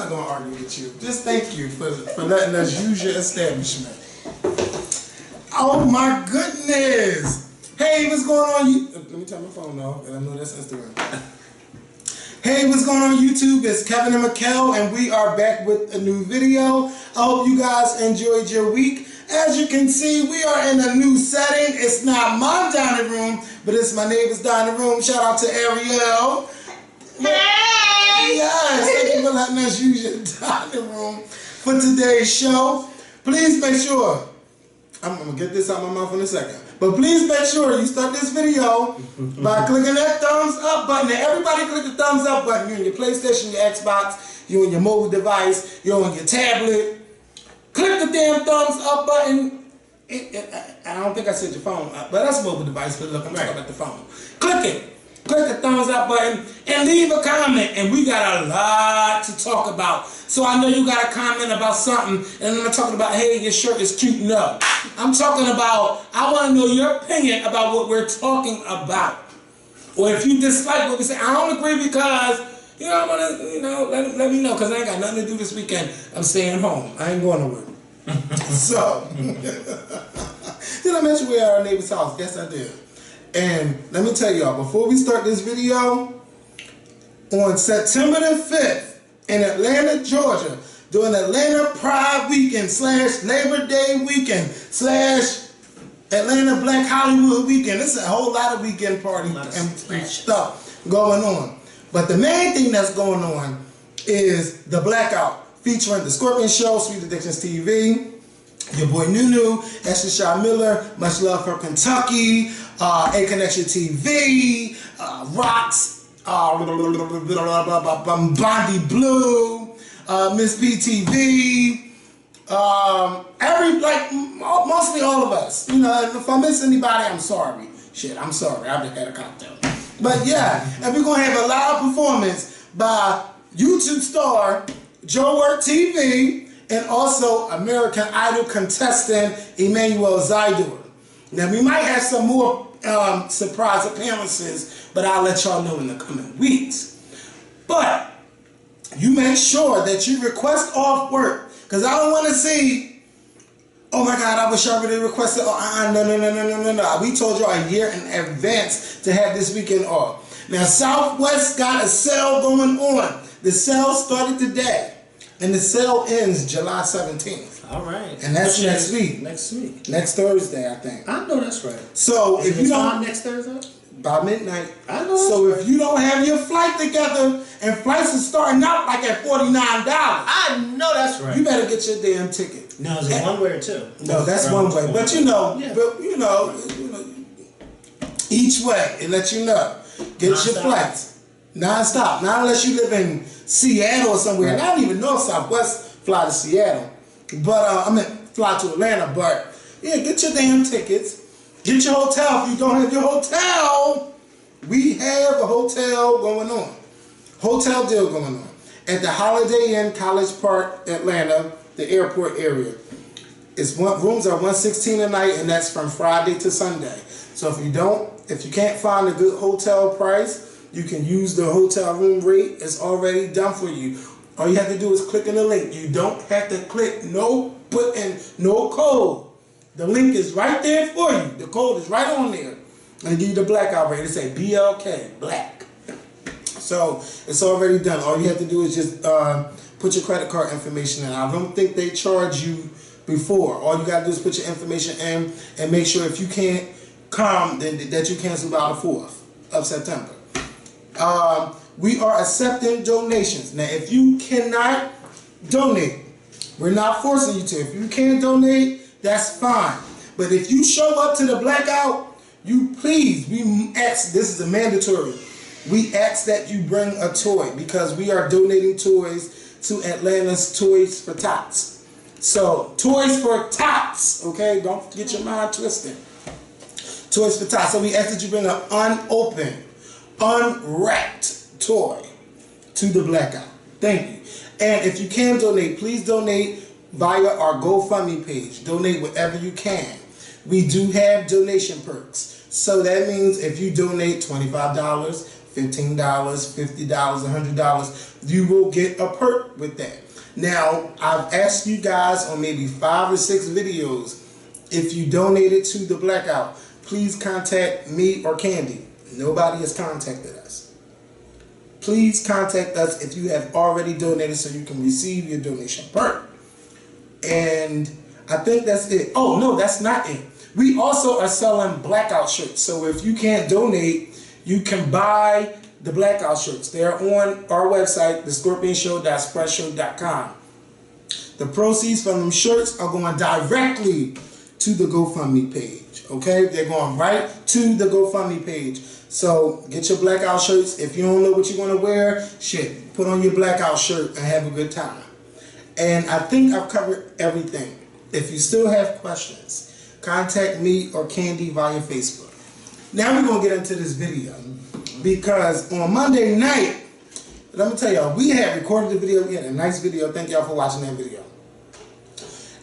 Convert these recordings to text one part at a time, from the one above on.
not going to argue with you. Just thank you for letting us use your establishment. Oh my goodness. Hey, what's going on? Let me turn my phone off, and I know that's Instagram. Hey, what's going on YouTube? It's Kevin and Mikkel, and we are back with a new video. I hope you guys enjoyed your week. As you can see, we are in a new setting. It's not my dining room, but it's my neighbor's dining room. Shout out to Ariel. Hey! Yes, thank you for letting us use your dining room for today's show. Please make sure, I'm going to get this out of my mouth in a second, but please make sure you start this video by clicking that thumbs up button. And everybody click the thumbs up button. You're on your PlayStation, your Xbox, you're on your mobile device, you're on your tablet. Click the damn thumbs up button. I don't think I said your phone, but that's a mobile device, but look, I'm talking about the phone. Click it. Click the thumbs up button and leave a comment. And we got a lot to talk about. So I know you got a comment about something, and I'm not talking about, hey, your shirt is cute. No. I'm talking about, I want to know your opinion about what we're talking about. Or if you dislike what we say, I don't agree because, you know, I want to, you know, let me know, because I ain't got nothing to do this weekend. I'm staying home. I ain't going nowhere. So, did I mention we're at our neighbor's house? Yes, I did. And let me tell y'all, before we start this video, on September the 5th in Atlanta, Georgia, during Atlanta Pride Weekend / Labor Day Weekend / Atlanta Black Hollywood Weekend. This is a whole lot of weekend parties and stuff going on. But the main thing that's going on is the Blackout, featuring the Scorpion Show, Sweet Addictions TV, your boy Nude, Esther Miller, Much Love for Kentucky, A Connection TV, Rocks, Bondi Blue, Miss BTV, mostly all of us. You know, if I miss anybody, I'm sorry. Shit, I'm sorry. I've just had a cocktail. But yeah, and we're going to have a live performance by YouTube star Joe Work TV and also American Idol contestant Emmanuel Zydor. Now, we might have some more surprise appearances, but I'll let y'all know in the coming weeks. But you make sure that you request off work, because I don't want to see, oh my God, I wish I already requested. No. We told you a year in advance to have this weekend off. Now, Southwest got a sale going on. The sale started today, and the sale ends July 17th. All right. And that's next week. Next week. Next Thursday, I think. I know that's right. So if you don't, next Thursday? By midnight. I know. So if you don't have your flight together, and flights are starting out like at $49. I know that's right. You better get your damn ticket. No, is it one way or two? No, that's one way. But you know, each way, it lets you know. Get your flights. Non-stop. Not unless you live in Seattle or somewhere. Right. And I don't even know if Southwest fly to Seattle. But, fly to Atlanta. But, yeah, get your damn tickets. Get your hotel. If you don't have your hotel, we have a hotel going on. Hotel deal going on. At the Holiday Inn College Park, Atlanta, the airport area. Rooms are $116 a night, and that's from Friday to Sunday. So if you can't find a good hotel price, you can use the hotel room rate. It's already done for you. All you have to do is click on the link. You don't have to put in no code. The link is right there for you. The code is right on there. And they give you the blackout rate. It say BLK, black. So it's already done. All you have to do is just put your credit card information in. I don't think they charge you before. All you got to do is put your information in and make sure if you can't come, then that you cancel by the 4th of September. We are accepting donations. Now, if you cannot donate, we're not forcing you to. If you can't donate, that's fine. But if you show up to the blackout, we ask, this is a mandatory, we ask that you bring a toy, because we are donating toys to Atlanta's Toys for Tots. So, Toys for Tots, okay? Don't get your mind twisted. Toys for Tots. So we ask that you bring an unopened, unwrapped toy to the blackout. Thank you. And if you can donate, please donate via our GoFundMe page. Donate whatever you can. We do have donation perks. So that means if you donate $25, $15, $50, $100. You will get a perk with that. Now, I've asked you guys on maybe 5 or 6 videos, if you donated to the blackout, please contact me or Candy. Nobody has contacted us. Please contact us if you have already donated so you can receive your donation perk. And I think that's it. Oh, no, that's not it. We also are selling blackout shirts. So if you can't donate, you can buy the blackout shirts. They're on our website, thescorpionshow.spreadshow.com. The proceeds from them shirts are going directly to the GoFundMe page. Okay? They're going right to the GoFundMe page. So get your blackout shirts. If you don't know what you want to wear, shit, put on your blackout shirt and have a good time. And I think I've covered everything. If you still have questions, contact me or Candy via Facebook. Now we're going to get into this video. Because on Monday night, let me tell y'all, we had recorded the video. We had a nice video. Thank y'all for watching that video.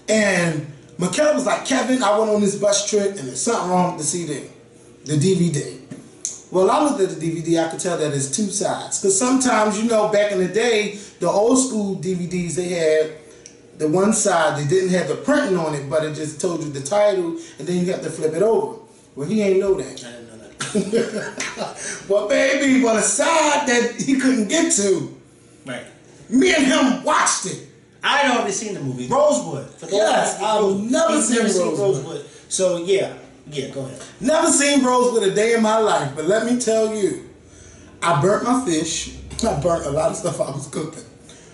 And Mikkel was like, Kevin, I went on this bus trip and there's something wrong with the CD, the DVD. Well, I looked at the DVD, I could tell that there's 2 sides. Because sometimes, you know, back in the day, the old school DVDs, they had the one side, they didn't have the printing on it, but it just told you the title, and then you got to flip it over. Well, he ain't know that. I didn't know that. Well, baby, the side that he couldn't get to, right. Me and him watched it. I had already seen the movie. Rosewood. Yes, I've never seen Rosewood. So, yeah, go ahead. Never seen Rosewood a day in my life, but let me tell you, I burnt my fish. I burnt a lot of stuff I was cooking.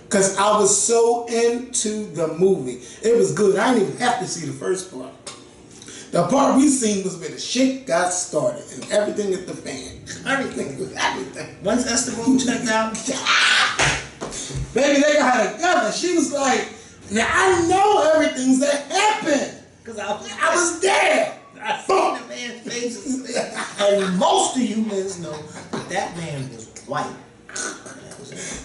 Because I was so into the movie. It was good. I didn't even have to see the first part. The part we seen was where the shit got started and everything hit the fan. Everything. Once Esteban checked out, baby, they got her together. She was like, now I know everything that happened. Because I was there. I saw the man's face. And most of you men know that man was white.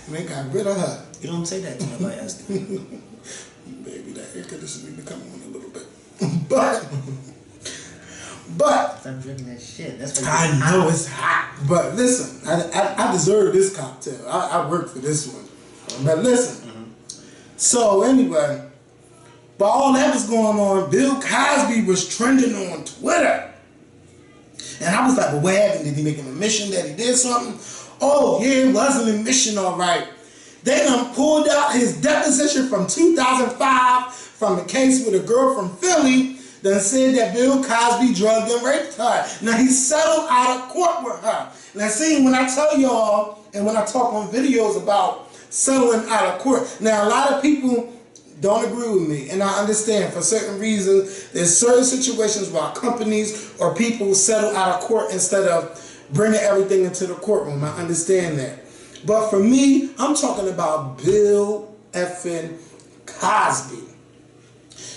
They got rid of her. You don't say that to nobody else. Baby, that air conditioning need to come on a little bit. But stop drinking that shit. That's what I know it's hot. But listen, I deserve this cocktail. I worked for this one. But listen. So anyway, while all that was going on, Bill Cosby was trending on Twitter. And I was like, well, what happened? Did he make an admission that he did something? Oh, yeah, it was an admission, all right. They done pulled out his deposition from 2005 from a case with a girl from Philly that said that Bill Cosby drugged and raped her. Now, he settled out of court with her. Now, see, when I tell y'all, and when I talk on videos about settling out of court, now, a lot of people don't agree with me, and I understand for certain reasons, there's certain situations where companies or people settle out of court instead of bringing everything into the courtroom. I understand that. But for me, I'm talking about Bill effing Cosby.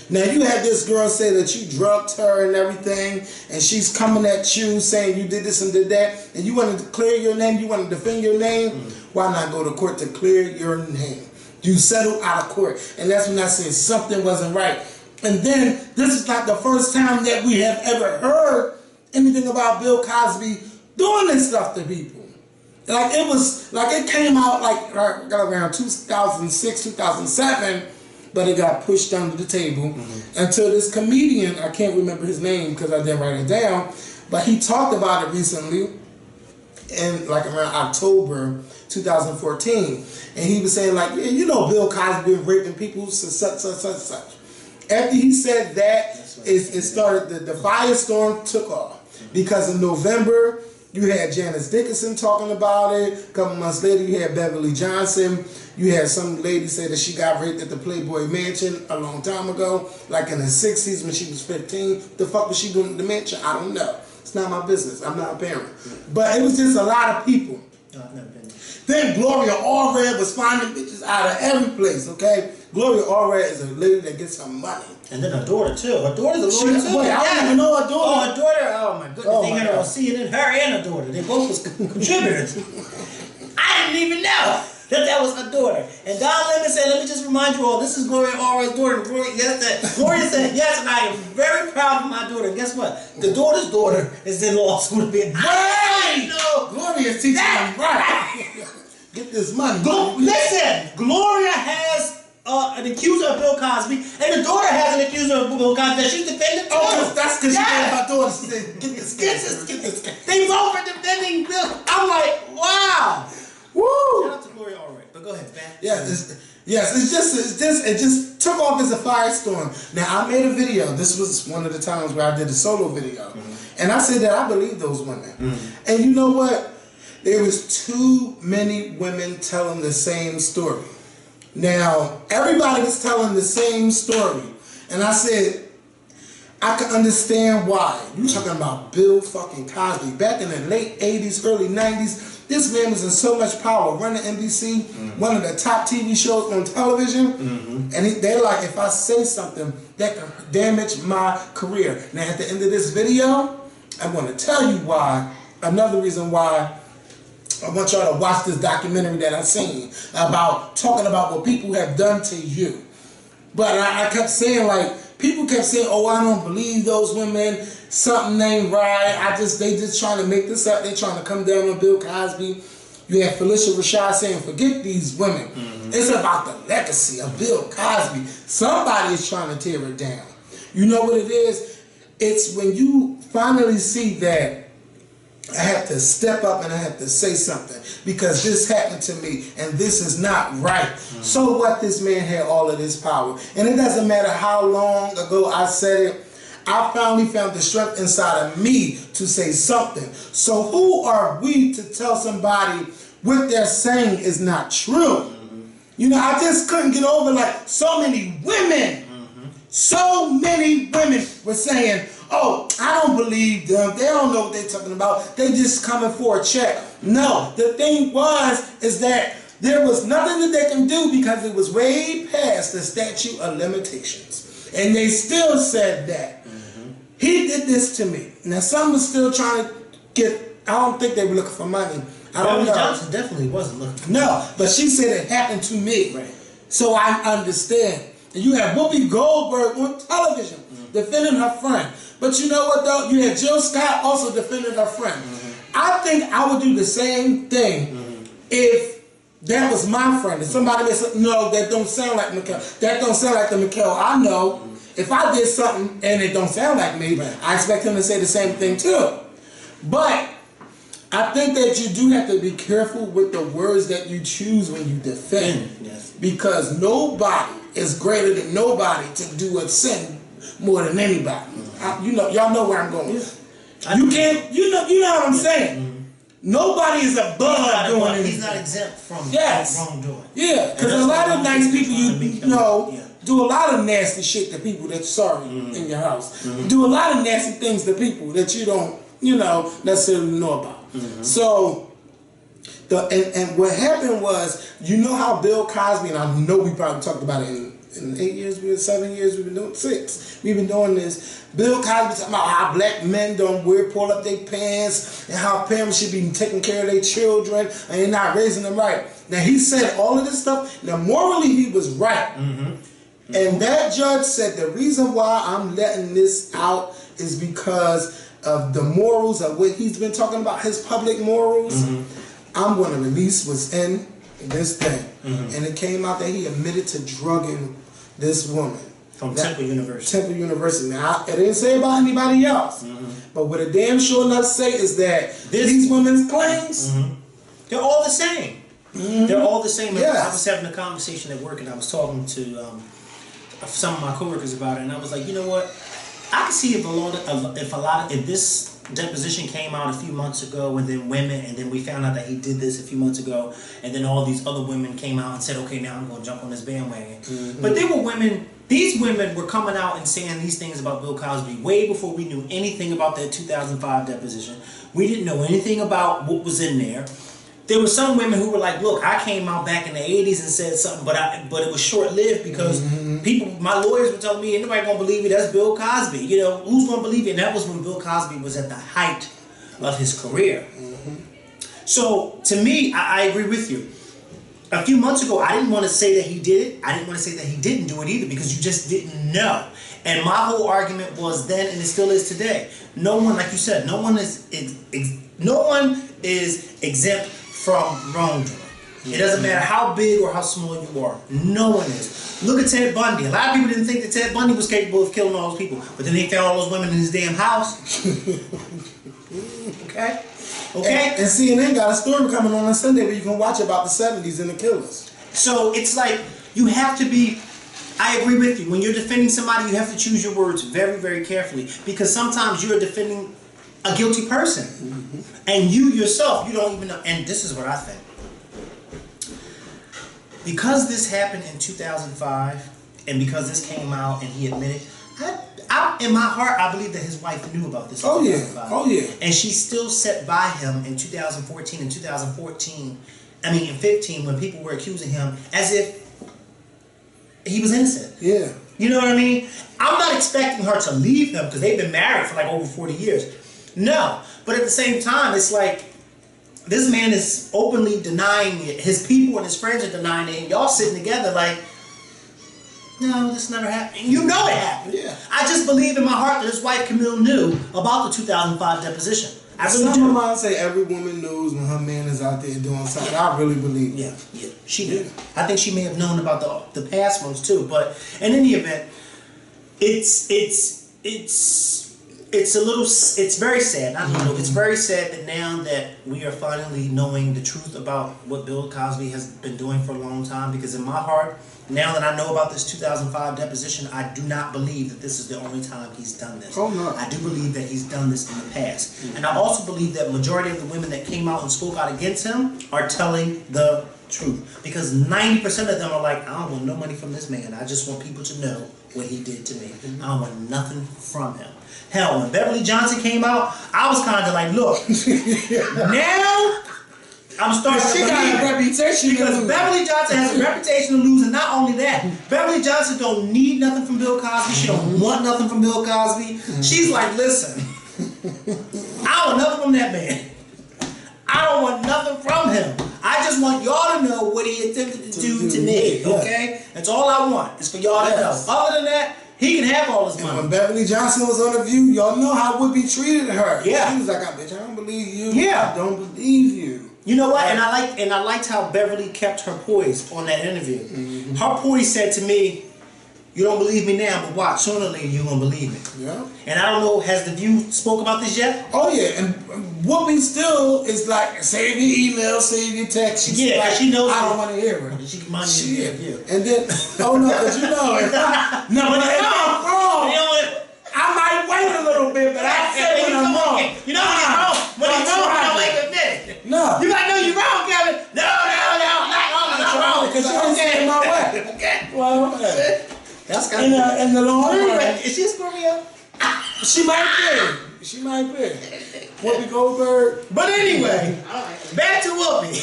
Now, you had this girl say that you drugged her and everything, and she's coming at you saying you did this and did that, and you want to clear your name, you want to defend your name. Why not go to court to clear your name? You settle out of court. And that's when I said something wasn't right. And then, this is not the first time that we have ever heard anything about Bill Cosby doing this stuff to people. Like, it was, like, it came out like around 2006, 2007, but it got pushed under the table until this comedian, I can't remember his name because I didn't write it down, but he talked about it recently in like around October 2014. And he was saying like, yeah, you know Bill Cosby been raping people, such. After he said that, it started, the firestorm took off. Because in November, you had Janice Dickinson talking about it. A couple months later, you had Beverly Johnson. You had some lady say that she got raped at the Playboy Mansion a long time ago, like in the 60s when she was 15. The fuck was she doing at the mansion? I don't know. It's not my business. I'm not a parent. But it was just a lot of people. No, I've never been there. Then Gloria Allred was finding bitches out of every place, okay? Gloria Allred is a lady that gets her money. And then her daughter, too. Her daughter's a lawyer, too. Wait, I don't even know her daughter. Oh, her daughter. Oh, my goodness. They had her on CNN, her and her daughter. They both was contributors. I didn't even know that was her daughter. And Don Lemon said, let me just remind you all, this is Gloria Allred's daughter. Gloria said, yes, and I am very proud of my daughter. And guess what? The daughter's daughter is in law school. I know. Gloria Gloria's teaching him right. Get this money. Listen, Gloria has an accuser of Bill Cosby, and the daughter has an accuser of Bill Cosby that she's defending too. Oh, that's because she gave her daughter. She said, get this. They both are defending Bill. I'm like, wow. Woo. Shout out to Gloria, all right. But go ahead, man. It just took off as a firestorm. Now, I made a video. This was one of the times where I did a solo video. And I said that I believe those women. And you know what? There was too many women telling the same story. Now, everybody was telling the same story. And I said, I can understand why. You talking about Bill fucking Cosby. Back in the late 80s, early 90s, this man was in so much power, running NBC, one of the top TV shows on television. And they're like, if I say something, that can damage my career. Now, at the end of this video, I want to tell you why, another reason why I want y'all to watch this documentary that I've seen about talking about what people have done to you. But I kept saying, like, people kept saying, oh, I don't believe those women, something ain't right, they just trying to make this up, they trying to come down on Bill Cosby. You have Felicia Rashad saying, forget these women. It's about the legacy of Bill Cosby. Somebody is trying to tear it down. You know what it is? It's when you finally see that I have to step up and I have to say something because this happened to me and this is not right. So what, this man had all of this power. And it doesn't matter how long ago I said it, I finally found the strength inside of me to say something. So who are we to tell somebody what they're saying is not true? You know, I just couldn't get over, like, so many women were saying, oh, I don't believe them. They don't know what they're talking about. They just coming for a check. No, the thing is that there was nothing that they can do because it was way past the statute of limitations. And they still said that. He did this to me. Now, some was still trying to get, I don't think they were looking for money. I don't know. Johnson definitely wasn't looking for money. No, but she said it happened to me. Right. So I understand. And you have Whoopi Goldberg on television defending her friend. But you know what, though? You had Jill Scott also defending her friend. I think I would do the same thing if that was my friend. If somebody would say, no, that don't sound like Mikhail. That don't sound like the Mikhail I know. If I did something and it don't sound like me, I expect him to say the same thing too. But I think that you do have to be careful with the words that you choose when you defend. Because nobody is greater than nobody to do a sin more than anybody. Y'all know where I'm going. You know what I'm saying. Nobody is above doing anything. He's not exempt from wrongdoing. Yeah, because a lot of nice people you know do a lot of nasty shit to people that's sorry in your house. Do a lot of nasty things to people that you don't, necessarily know about. So, and what happened was, you know how Bill Cosby, and I know we probably talked about it in 8 years, 7 years, we've been doing 6. We've been doing this. Bill Cosby talking about how black men don't pull up their pants, and how parents should be taking care of their children, and they're not raising them right. Now, he said all of this stuff. Now, morally, he was right. And that judge said the reason why I'm letting this out is because of the morals of what he's been talking about, his public morals. I'm going to release what's in this thing. And it came out that he admitted to drugging this woman. From Temple University. Temple University. Now, it didn't say about anybody else. But what it damn sure enough say is that these women's claims, they're all the same. They're all the same. I was having a conversation at work and I was talking to some of my coworkers about it, and I was like, you know what? I can see if this deposition came out a few months ago, and then we found out that he did this a few months ago, and then all these other women came out and said, okay, now I'm going to jump on this bandwagon. But they were women. These women were coming out and saying these things about Bill Cosby way before we knew anything about that 2005 deposition. We didn't know anything about what was in there. There were some women who were like, look, I came out back in the 80s and said something, but it was short-lived because my lawyers were telling me, ain't nobody gonna believe it, that's Bill Cosby. Who's gonna believe it? And that was when Bill Cosby was at the height of his career. So, to me, I agree with you. A few months ago, I didn't want to say that he did it. I didn't want to say that he didn't do it either because you just didn't know. And my whole argument was then, and it still is today, no one, like you said, no one is exempt from wrongdoing. It doesn't matter how big or how small you are. No one is. Look at Ted Bundy. A lot of people didn't think that Ted Bundy was capable of killing all those people, but then they found all those women in his damn house. Okay? Okay? And CNN got a story coming on Sunday where you can watch about the 70s and the killers. So it's like you have to be. I agree with you. When you're defending somebody, you have to choose your words very, very carefully, because sometimes you're defending a guilty person, and you yourself, you don't even know. And this is what I think. Because this happened in 2005, and because this came out and he admitted, in my heart, I believe that his wife knew about this in 2005. Oh yeah. And she still sat by him in 2014 and 15, when people were accusing him as if he was innocent. Yeah. You know what I mean? I'm not expecting her to leave him because they've been married for like over 40 years. No. But at the same time, it's like, this man is openly denying it. His people and his friends are denying it. And y'all sitting together like, no, this never happened. You know it happened. Yeah. I just believe in my heart that his wife Camille knew about the 2005 deposition. I really do. My mom say every woman knows when her man is out there doing something. I really believe it. Yeah, she did. I think she may have known about the past ones too. But in any event, it's very sad. It's very sad that now that we are finally knowing the truth about what Bill Cosby has been doing for a long time, because in my heart, now that I know about this 2005 deposition, I do not believe that this is the only time he's done this. Oh, no. I do believe that he's done this in the past. And I also believe that majority of the women that came out and spoke out against him are telling the truth. Because 90% of them are like, I don't want no money from this man. I just want people to know what he did to me. I don't want nothing from him. Hell, when Beverly Johnson came out, I was kind of like, look, now I'm starting to believe got a reputation because Beverly Johnson has a reputation to lose, and not only that, Beverly Johnson don't need nothing from Bill Cosby. She don't want nothing from Bill Cosby. She's like, listen, I don't want nothing from that man. I don't want nothing from him. I just want y'all to know what he attempted to do to me. Okay, that's all I want is for y'all to know. Other than that, he can have all his money. And when Beverly Johnson was on The View, y'all know how Whoopi treated her. Yeah. She was like, bitch, I don't believe you. Yeah. I don't believe you. You know what? And I liked how Beverly kept her poise on that interview. Mm-hmm. Her poise said to me, you don't believe me now, but watch, sooner or later you're going to believe me. Yeah. And I don't know, has The View spoke about this yet? Oh, yeah. And Whoopi still is like, save your email, save your text. She's like, she knows. I don't want to hear her. She mind you. And then, oh no, because you know, if I'm wrong, I might wait a little bit, but I say when I'm wrong. You know when you're wrong, you don't like to admit it. No. You gotta know you're wrong, Kevin. No, not wrong. Because you ain't saying my way. Okay. Well, that's kind of in the long run. Is she a Scorpio? She might be. She might be. Whoopi Goldberg. But anyway, back to Whoopi.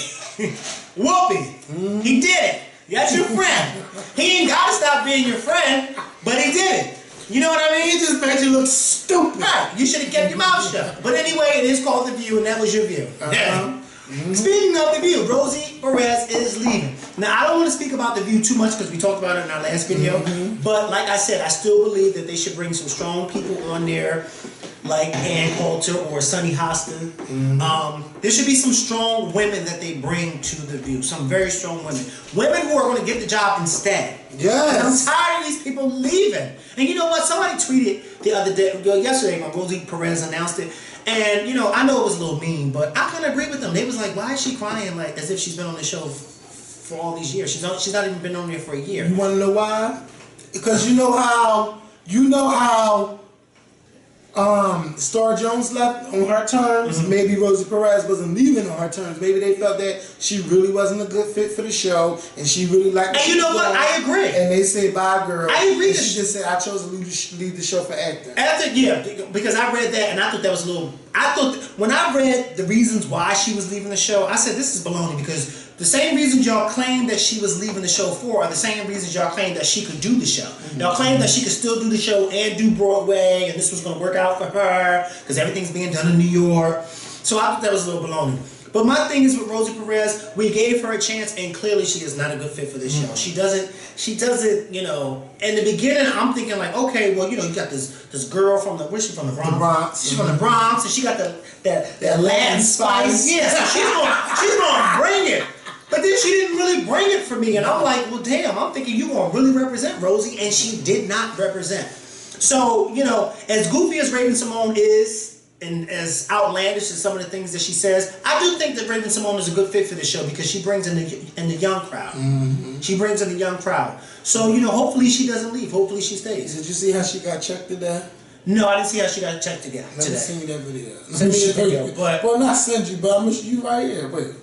Whoopi, he did it. That's your friend. He ain't gotta stop being your friend, but he did it. You know what I mean? He just made you look stupid. Right. You should have kept your mouth shut. But anyway, it is called The View, and that was your view. Speaking of The View, Rosie Perez is leaving. Now, I don't want to speak about The View too much because we talked about it in our last video. But like I said, I still believe that they should bring some strong people on there, like Ann Coulter or Sunny Hostin. There should be some strong women that they bring to The View. Some very strong women. Women who are going to get the job instead. Yes. I'm tired of these people leaving. And you know what? Somebody tweeted the other day, yesterday when Rosie Perez announced it. And, you know, I know it was a little mean, but I kind of agree with them. They was like, why is she crying like as if she's been on the show for all these years? She's not even been on there for a year. You want to know why? Because you know how Star Jones left on her terms. Maybe Rosie Perez wasn't leaving on her terms. Maybe they felt that she really wasn't a good fit for the show, and she really liked. And you know what? I agree. And they said, "Bye, girl." I agree. And she just said, "I chose to leave the show for acting." Because I read that, and I thought that was a little. When I read the reasons why she was leaving the show, I said, "This is baloney," because the same reasons y'all claim that she was leaving the show for are the same reasons y'all claim that she could do the show. Y'all claim that she could still do the show and do Broadway, and this was going to work out for her because everything's being done in New York. So I thought that was a little baloney. But my thing is with Rosie Perez, we gave her a chance, and clearly she is not a good fit for this show. She doesn't, you know. In the beginning, I'm thinking like, okay, well, you know, you got this girl from the, where's she from? The Bronx. She's from the Bronx, and she got that Latin spice. Yeah, so she's gonna bring it. But then she didn't really bring it for me, and I'm like, well, damn, I'm thinking you gonna really represent Rosie, and she did not represent. So, you know, as goofy as Raven-Symoné is, and as outlandish as some of the things that she says, I do think that Raven-Symoné is a good fit for the show because she brings in the young crowd. Mm-hmm. She brings in the young crowd. So, you know, hopefully she doesn't leave. Hopefully she stays. Did you see how she got checked today? No, I didn't see how she got checked today. Let me send you that video. Send me the video. But, well, not send you, but I'm you right here. Wait.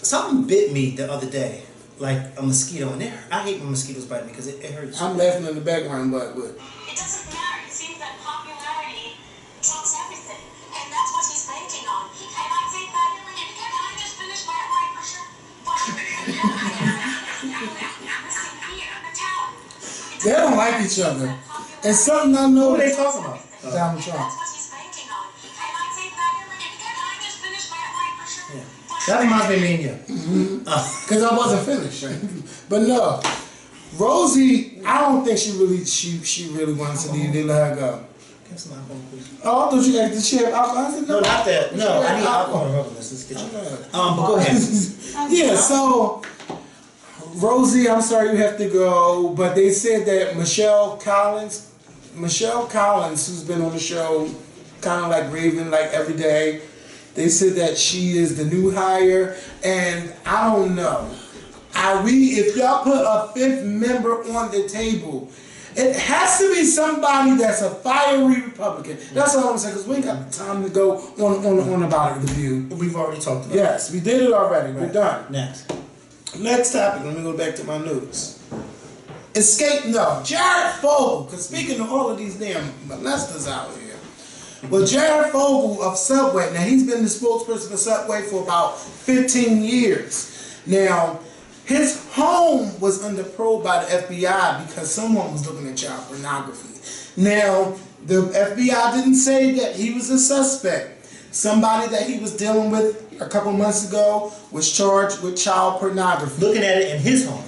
Something bit me the other day, like a mosquito, and I hate when mosquitoes bite me because it hurts. I'm laughing in the background, but it doesn't matter. It seems that popularity trumps everything, and that's what he's banking on. And I think that, can I just finish my right for sure? They don't like each other. And something I know. Who are they talking about? Donald Trump. That's what he's banking on. And I think that, can I just finish my right for sure? Yeah. That reminds me of me and you. Because I wasn't finished. But no, Rosie, I don't think she really wants to leave. They let her go. Get some alcohol, please. Oh, I thought you had to share alcohol. I said, no, not that. No, I need alcohol and rubber. Let's get you. But go ahead. Yeah, so Rosie, I'm sorry you have to go, but they said that Michelle Collins, who's been on the show, kind of like Raven, like every day. They said that she is the new hire, and I don't know. If y'all put a fifth member on the table, it has to be somebody that's a fiery Republican. That's all I'm saying, because we ain't got time to go on about it with you. We've already talked about it. Yes, we did it already. Right. We're done. Next topic. Let me go back to my notes. Xscape, no. Jared Fogle, because speaking of all of these damn molesters out here. Well, Jared Fogle of Subway, now he's been the spokesperson for Subway for about 15 years. Now, his home was under probe by the FBI because someone was looking at child pornography. Now, the FBI didn't say that he was a suspect. Somebody that he was dealing with a couple months ago was charged with child pornography. Looking at it in his home.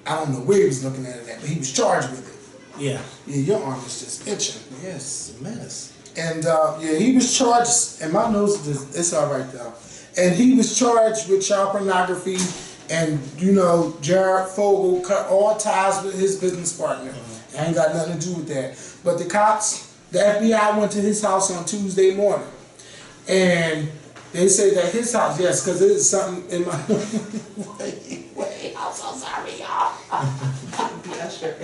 I don't know where he was looking at it at, but he was charged with it. Yeah. Yeah, your arm is just itching. Yes, a menace. And yeah, he was charged, and my nose is, it's all right though. And he was charged with child pornography, and you know, Jared Fogle cut all ties with his business partner. I ain't got nothing to do with that. But the cops, the FBI went to his house on Tuesday morning, and they say that his house, yes, because there's something in my. Wait, I'm so sorry, y'all. Yeah, sure.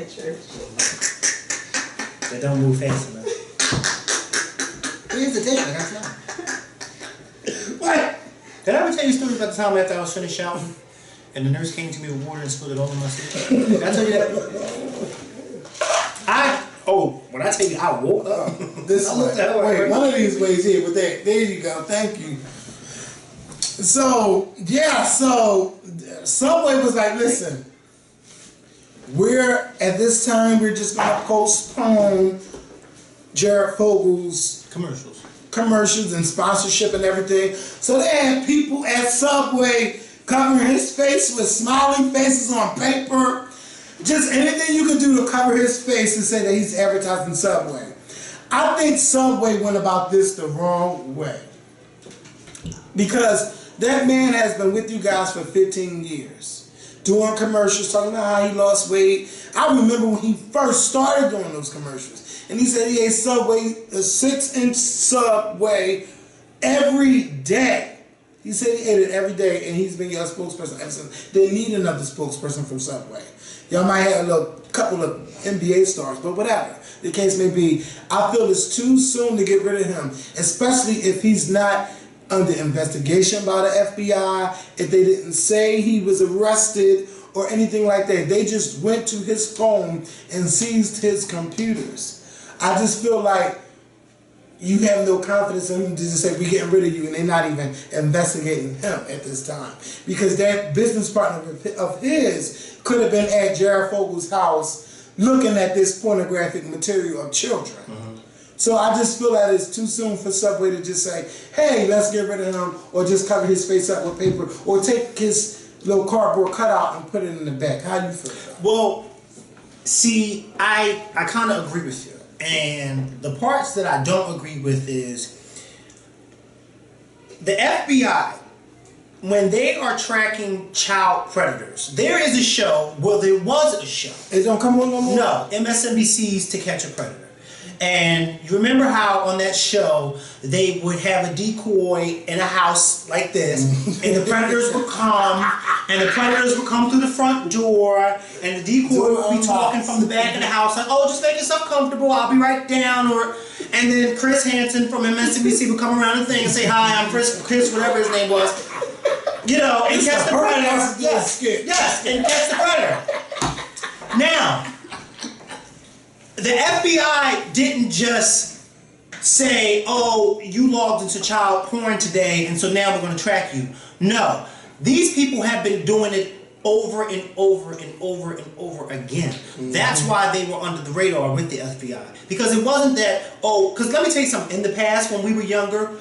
They don't move fast enough. Here's the dish, that's not. What? Did I ever tell you a story about the time after I was finished shouting and the nurse came to me with water and spilled it all over my sleeve? Did I tell you that? When I tell you I woke up. This way. Wait, one of these ways here with that. There you go. Thank you. So, yeah, Subway was like, listen, at this time, we're just going to postpone Jared Fogle's commercials and sponsorship and everything. So they had people at Subway covering his face with smiling faces on paper. Just anything you could do to cover his face and say that he's advertising Subway. I think Subway went about this the wrong way. Because that man has been with you guys for 15 years. Doing commercials, talking about how he lost weight. I remember when he first started doing those commercials. And he said he ate Subway, a 6-inch Subway, every day. He said he ate it every day, and he's been your spokesperson ever since. They need another spokesperson from Subway. Y'all might have a couple of NBA stars, but whatever the case may be, I feel it's too soon to get rid of him, especially if he's not under investigation by the FBI, if they didn't say he was arrested or anything like that. They just went to his phone and seized his computers. I just feel like you have no confidence in him to just say, we're getting rid of you, and they're not even investigating him at this time. Because that business partner of his could have been at Jared Fogle's house looking at this pornographic material of children. So I just feel that it's too soon for Subway to just say, hey, let's get rid of him, or just cover his face up with paper, or take his little cardboard cutout and put it in the back. How do you feel about it? Well, see, I kind of agree with you. And the parts that I don't agree with is the FBI, when they are tracking child predators, there is a show, well, there was a show. It don't come on no more? No, MSNBC's To Catch a Predator. And you remember how on that show they would have a decoy in a house like this, and the predators would come, through the front door, and the decoy would be talking from the back of the house like, "Oh, just make yourself comfortable. I'll be right down." And then Chris Hansen from MSNBC would come around the thing and say, "Hi, I'm Chris, whatever his name was." You know, and catch the predator. Yes, and catch the predator. Now, the FBI didn't just say, "Oh, you logged into child porn today, and so now we're going to track you." No, these people have been doing it over and over and over and over again. That's why they were under the radar with the FBI. Because it wasn't that, because let me tell you something. In the past, when we were younger,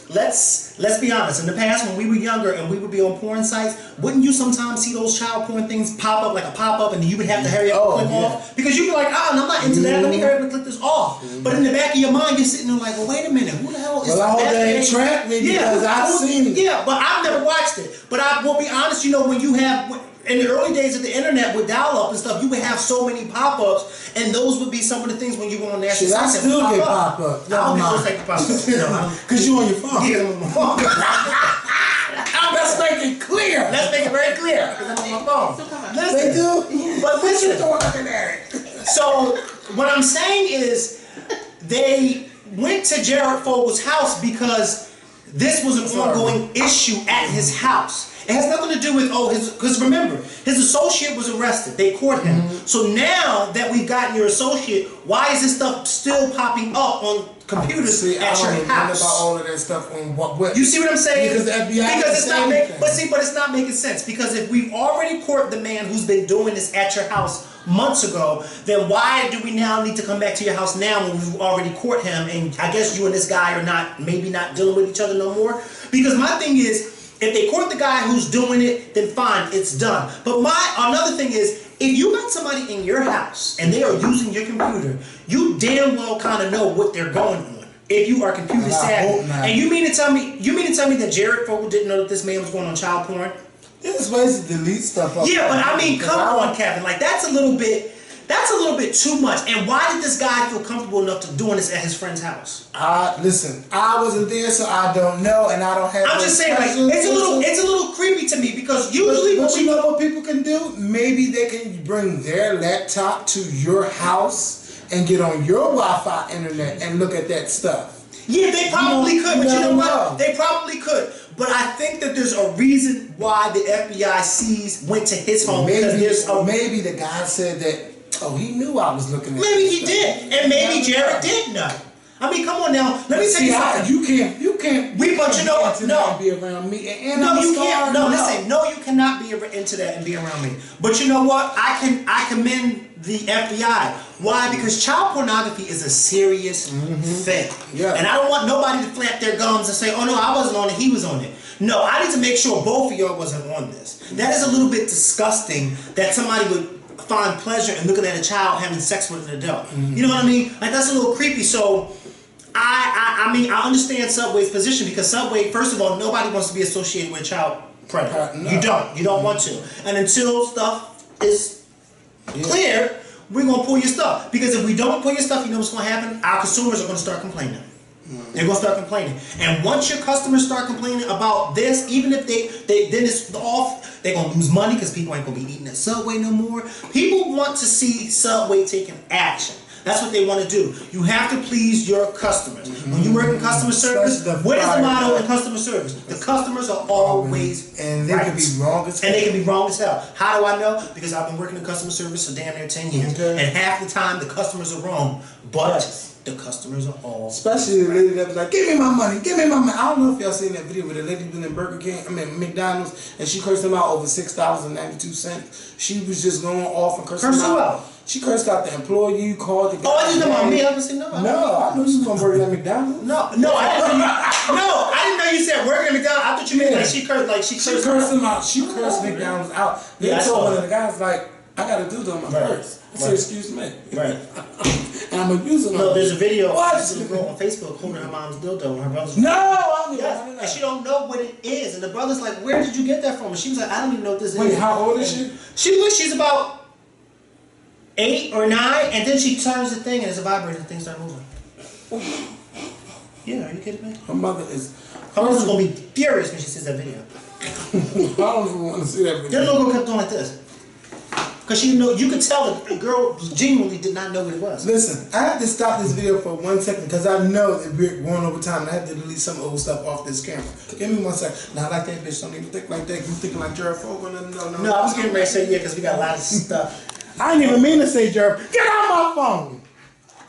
let's be honest. In the past, when we were younger and we would be on porn sites, wouldn't you sometimes see those child porn things pop up like a pop-up, and you would have to hurry up and click off? Because you'd be like, I'm not into that. Let me hurry up and click this off. But in the back of your mind, you're sitting there like, well, wait a minute. Who the hell is that? Well, I hope they ain't tracked me because I've seen it. Yeah, but I've never watched it. But I will be honest, when you have... In the early days of the internet with dial-up and stuff, you would have so many pop-ups, and those would be some of the things when you go on there. I still get pop-ups. I don't get those type of pop-ups. Because you on your phone. Yeah, I'm on my phone. Let's make it clear. Let's make it very clear, because I'm on my phone. Listen, they do? But listen. So, what I'm saying is, they went to Jared Fogle's house because this was an ongoing issue at his house. It has nothing to do with, because remember, his associate was arrested. They caught him. So now that we've gotten your associate, why is this stuff still popping up on computers at your house? About all of that stuff on what? You see what I'm saying? Because the FBI it's not but it's not making sense. Because if we've already caught the man who's been doing this at your house months ago, then why do we now need to come back to your house now when we've already caught him? And I guess you and this guy are maybe not dealing with each other no more. Because my thing is, if they caught the guy who's doing it, then fine, it's done. But another thing is, if you got somebody in your house and they are using your computer, you damn well kind of know what they're going on. If you are computer savvy, and you mean to tell me that Jared Fogle didn't know that this man was going on child porn? There's ways to delete stuff up. Yeah, but I mean, come on, Kevin. Like that's a little bit too much. And why did this guy feel comfortable enough to doing this at his friend's house? Listen, I wasn't there, so I don't know, and I don't have. I'm just saying, like, it's a little creepy to me because usually, but you know what people can do? Maybe they can bring their laptop to your house and get on your Wi-Fi internet and look at that stuff. Yeah, they probably could, but you know what? They probably could. But I think that there's a reason why the FBI went to his home. Maybe the guy said that. Oh, he knew I was looking at. Maybe he did, and maybe Jared did know. I mean, come on now. Let me tell you something. You can't. But you know what? No. Be around me. And no, you can't. No, listen. No, you cannot be into that and be around me. But you know what? I commend the FBI. Why? Because child pornography is a serious thing. Yeah. And I don't want nobody to flap their gums and say, "Oh no, I wasn't on it. He was on it." No, I need to make sure both of y'all wasn't on this. That is a little bit disgusting that somebody would find pleasure in looking at a child having sex with an adult. You know what I mean? Like that's a little creepy. So I mean I understand Subway's position because Subway, first of all, nobody wants to be associated with a child predator. No. You don't want to. And until stuff is clear, we're gonna pull your stuff. Because if we don't pull your stuff, you know what's gonna happen? Our consumers are gonna start complaining. They're gonna start complaining, and once your customers start complaining about this, even if then it's off, they're gonna lose money because people ain't gonna be eating at Subway no more. People want to see Subway taking action. That's what they want to do. You have to please your customers. When you work in customer service, what is the motto in customer service? The customers are always and they can be wrong as hell. And they can be wrong as hell. How do I know? Because I've been working in customer service for damn near 10 years, and half the time the customers are wrong, but the customers are all. Especially the lady that was like, "Give me my money, give me my money." I don't know if y'all seen that video where the lady was in McDonald's, and she cursed them out over $6.92. She was just going off and cursing them out. She cursed out the employee, called the guy. Oh, I didn't know about me. I was saying no. I knew she was gonna work at McDonald's. No, I didn't know you said work at McDonald's. I thought you meant like she cursed him out. She cursed McDonald's out. They told one of the guys like, I gotta do them first. I said, excuse me. Right. And I'm abusing her. No, there's a video of a girl on Facebook holding her mom's dildo and her brother's and she don't know what it is. And the brother's like, where did you get that from? And she was like, I don't even know what this is. Wait, how old is she? She's about 8 or 9, and then she turns the thing and it's a vibrator and things start moving. Yeah, are you kidding me? Her mother's gonna be furious when she sees that video. I don't even want to see that video. That little girl kept doing like this. Because you could tell that the girl genuinely did not know what it was. Listen, I had to stop this video for 1 second because I know that we're going over time and I had to delete some old stuff off this camera. Give me 1 second. Not like that bitch. Don't even think like that. You thinking like Jared Fogle? No. No, I was getting ready to say yeah because we got a lot of stuff. I didn't even mean to say Jared. Get out my phone.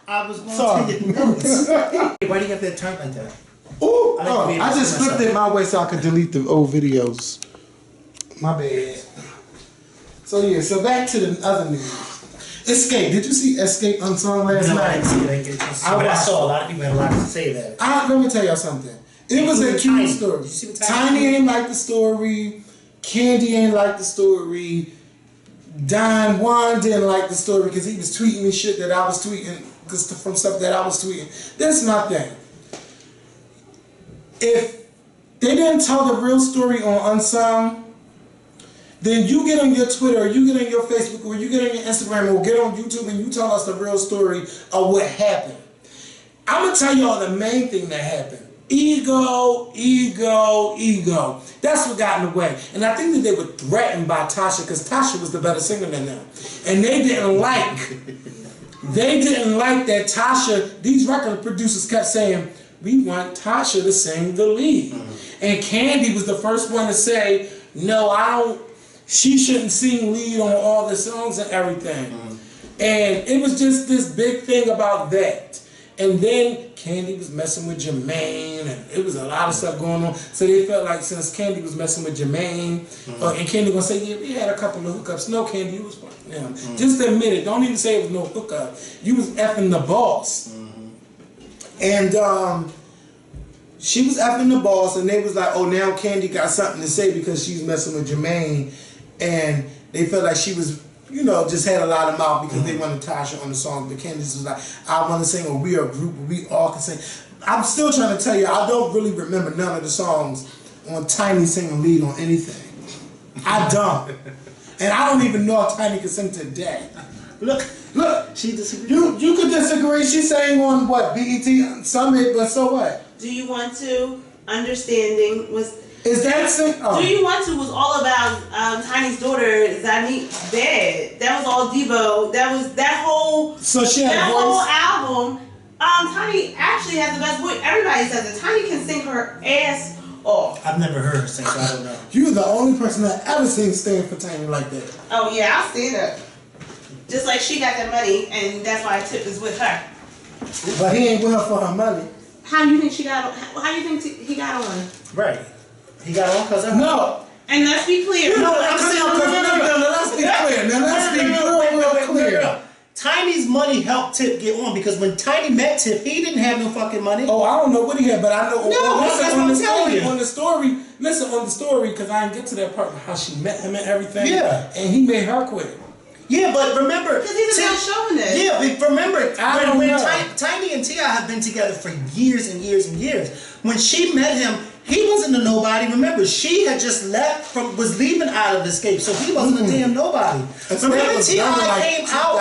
I was going to take notes. Why do you have that turn like that? Ooh, I just flipped it my way so I could delete the old videos. My bad. So yeah, so back to the other news. Xscape. Did you see Xscape Unsung last night? I didn't see it. I saw a lot of people had a lot to say about it. Let me tell y'all something. It was a cute story. Did you see what Tiny ain't like the story. Candy ain't like the story. Don Juan didn't like the story because he was tweeting me shit that I was tweeting from stuff that I was tweeting. That's my thing. If they didn't tell the real story on Unsung, then you get on your Twitter, or you get on your Facebook, or you get on your Instagram, or get on YouTube and you tell us the real story of what happened. I'm going to tell y'all the main thing that happened. Ego. That's what got in the way. And I think that they were threatened by Tasha because Tasha was the better singer than them. And they didn't like that Tasha, these record producers kept saying, we want Tasha to sing the lead. And Candy was the first one to say, no, she shouldn't sing lead on all the songs and everything. And it was just this big thing about that. And then Candy was messing with Jermaine, and it was a lot of stuff going on. So they felt like since Candy was messing with Jermaine, and Candy gonna say, yeah, we had a couple of hookups. No, Candy, it was fun. Yeah. Just admit it. Don't even say it was no hookup. You was effing the boss. And she was effing the boss, and they was like, oh, now Candy got something to say because she's messing with Jermaine. And they felt like she was, just had a lot of mouth because they wanted Tasha on the song. But Candace was like, I want to sing, or we are a group where we all can sing. I'm still trying to tell you, I don't really remember none of the songs on Tiny singing lead on anything. I don't. And I don't even know if Tiny can sing today. Look, she disagreed. You could disagree. She sang on what, BET Summit, but so what? Do You Want To? Understanding was... Is that sing? Oh. Do You Want To was all about Tiny's daughter, Zanique's dad. That was all Debo. That whole... So she had a voice? whole album. Tiny actually has the best voice. Everybody says that Tiny can sing her ass off. I've never heard her sing, so I don't know. You're the only person that ever seen stand for Tiny like that. Oh yeah, I'll stand up. Just like she got the money, and that's why Tip is with her. But he ain't with her for her money. How do you think she got on? How do you think he got on? Right. He got on because of... No. And let's be clear. No, let's be clear. Now let's be real clear. Tiny's money helped Tip get on because when Tiny met Tip, he didn't have no fucking money. Oh, I don't know what he had, but I know. That's what I'm telling you. On the story, because I didn't get to that part of how she met him and everything. Yeah. And he made her quit. Yeah, but remember... Because he was not showing it. Yeah, but remember, when Tiny and T.I. have been together for years and years and years. When she met him, he wasn't a nobody. Remember, she had just was leaving out of Xscape, so he wasn't a damn nobody. Remember, T.I. came out...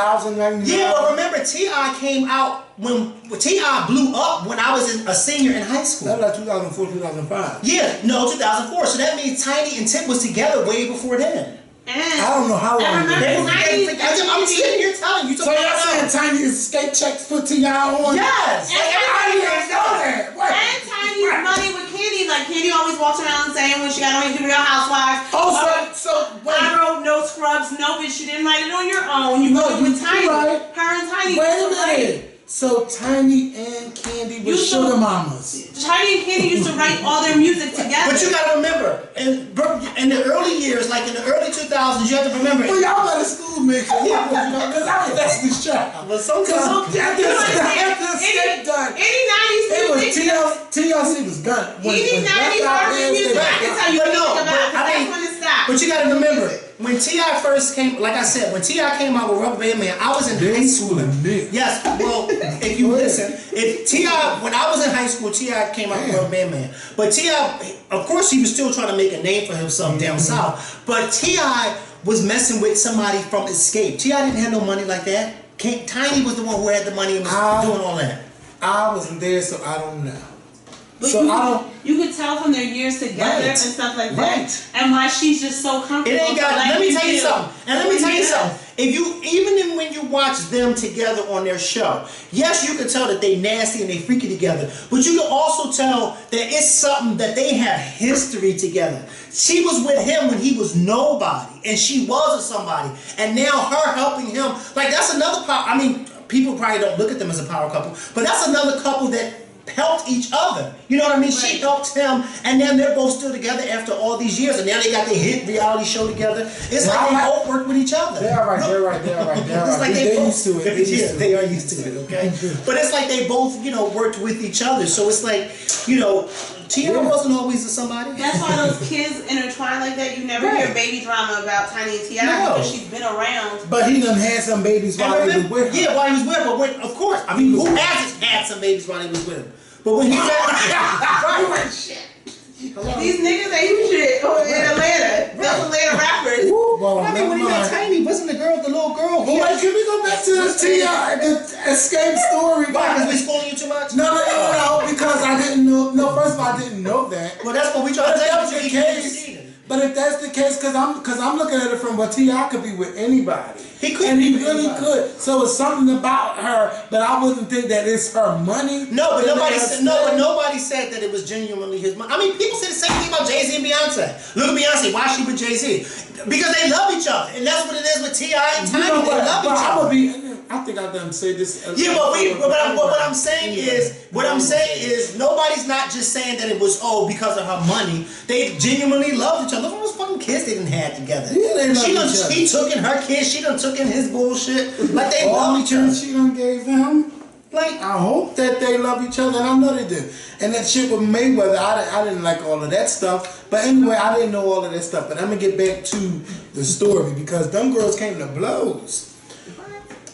Yeah, but remember, T.I. came out when T.I. blew up when I was a senior in high school. That was like 2004, 2005. Yeah, no, 2004. So that means Tiny and Tip was together way before then. I don't know how long. I'm sitting here telling you. So y'all saying Tiny's Xscape checks put T.I. on? Yes. And Tiny's money with Candy. Like Candy always walks around saying when she got on the Real Housewives. Oh, so wait. I wrote no scrubs, no bitch. You didn't write it on your own. You wrote it with Tiny. Right. Her and Tiny. Wait a minute. So Tiny and Candy were sugar mamas. Tiny and Candy used to write all their music together. But you gotta remember, in the early years, like in the early 2000s, you have to remember. Well, y'all better school me, because I was child. But sometimes After Xscape done, Any 90s it was music. TLC was done. Any 90s R&B music. That's how you But think no, about it. but I That's mean- when it stopped. But you gotta remember, when T.I. first came, like I said, when T.I. came out with Rubber Band Man, I was in high school. Yes, well, if you listen, if T.I., when I was in high school, T.I. came out with Rubber Band Man. But T.I., of course, he was still trying to make a name for himself down south. But T.I. was messing with somebody from Xscape. T.I. didn't have no money like that. Tiny was the one who had the money and was doing all that. I wasn't there, so I don't know. But So you could tell from their years together and stuff like that, and why she's just so comfortable. It ain't got. Like Let me tell you do. something. And let me tell you something. If you even when you watch them together on their show, yes, you can tell that they nasty and they freaky together. But you can also tell that it's something that they have history together. She was with him when he was nobody, and she was a somebody, and now her helping him. Like that's another power. I mean, people probably don't look at them as a power couple, but that's another couple that helped each other. You know what I mean? Right. She helped him, and then they're both still together after all these years, and now they got their hit reality show together. It's like they both work with each other. They're right. It's like they're used to it. They are used to it, okay? But it's like they both, worked with each other. So it's like, Tia wasn't always a somebody. That's why those kids intertwine like that. You never hear baby drama about Tiny and T.I. because she's been around. But he done had some babies while he was with her. Yeah, while he was with her. But when, of course, I mean, who hasn't had some babies while he was with him? But when he got shit. These niggas ain't you shit in Atlanta. Those Atlanta rappers. Well, I mean, when he got Tiny, wasn't the little girl? Well, wait, can we go back to this T.I. Xscape story? Why? Because we schooling you too much? No, because I didn't know. No, first of all, I didn't know that. Well, that's what we try to tell you. But if that's the case, because I'm looking at it from what T.I. could be with anybody. He could, and he really could. So it's something about her, but I wouldn't think that it's her money. No, but nobody said that it was genuinely his money. I mean, people say the same thing about Jay-Z and Beyonce. Look at Beyonce. Why is she with Jay-Z? Because they love each other, and that's what it is with T.I. and Tiny. They love each other. I think I done said this. Yeah, but what I'm saying is nobody's not just saying that it was because of her money. They genuinely loved each other. Look at those fucking kids they done had together. Yeah, they love each other. He took in her kids. She done took in his bullshit. Like they love each other. She done gave him. Like I hope that they love each other, and I know they do. And that shit with Mayweather, I didn't like all of that stuff. But anyway, I didn't know all of that stuff. But I'm gonna get back to the story because them girls came to blows.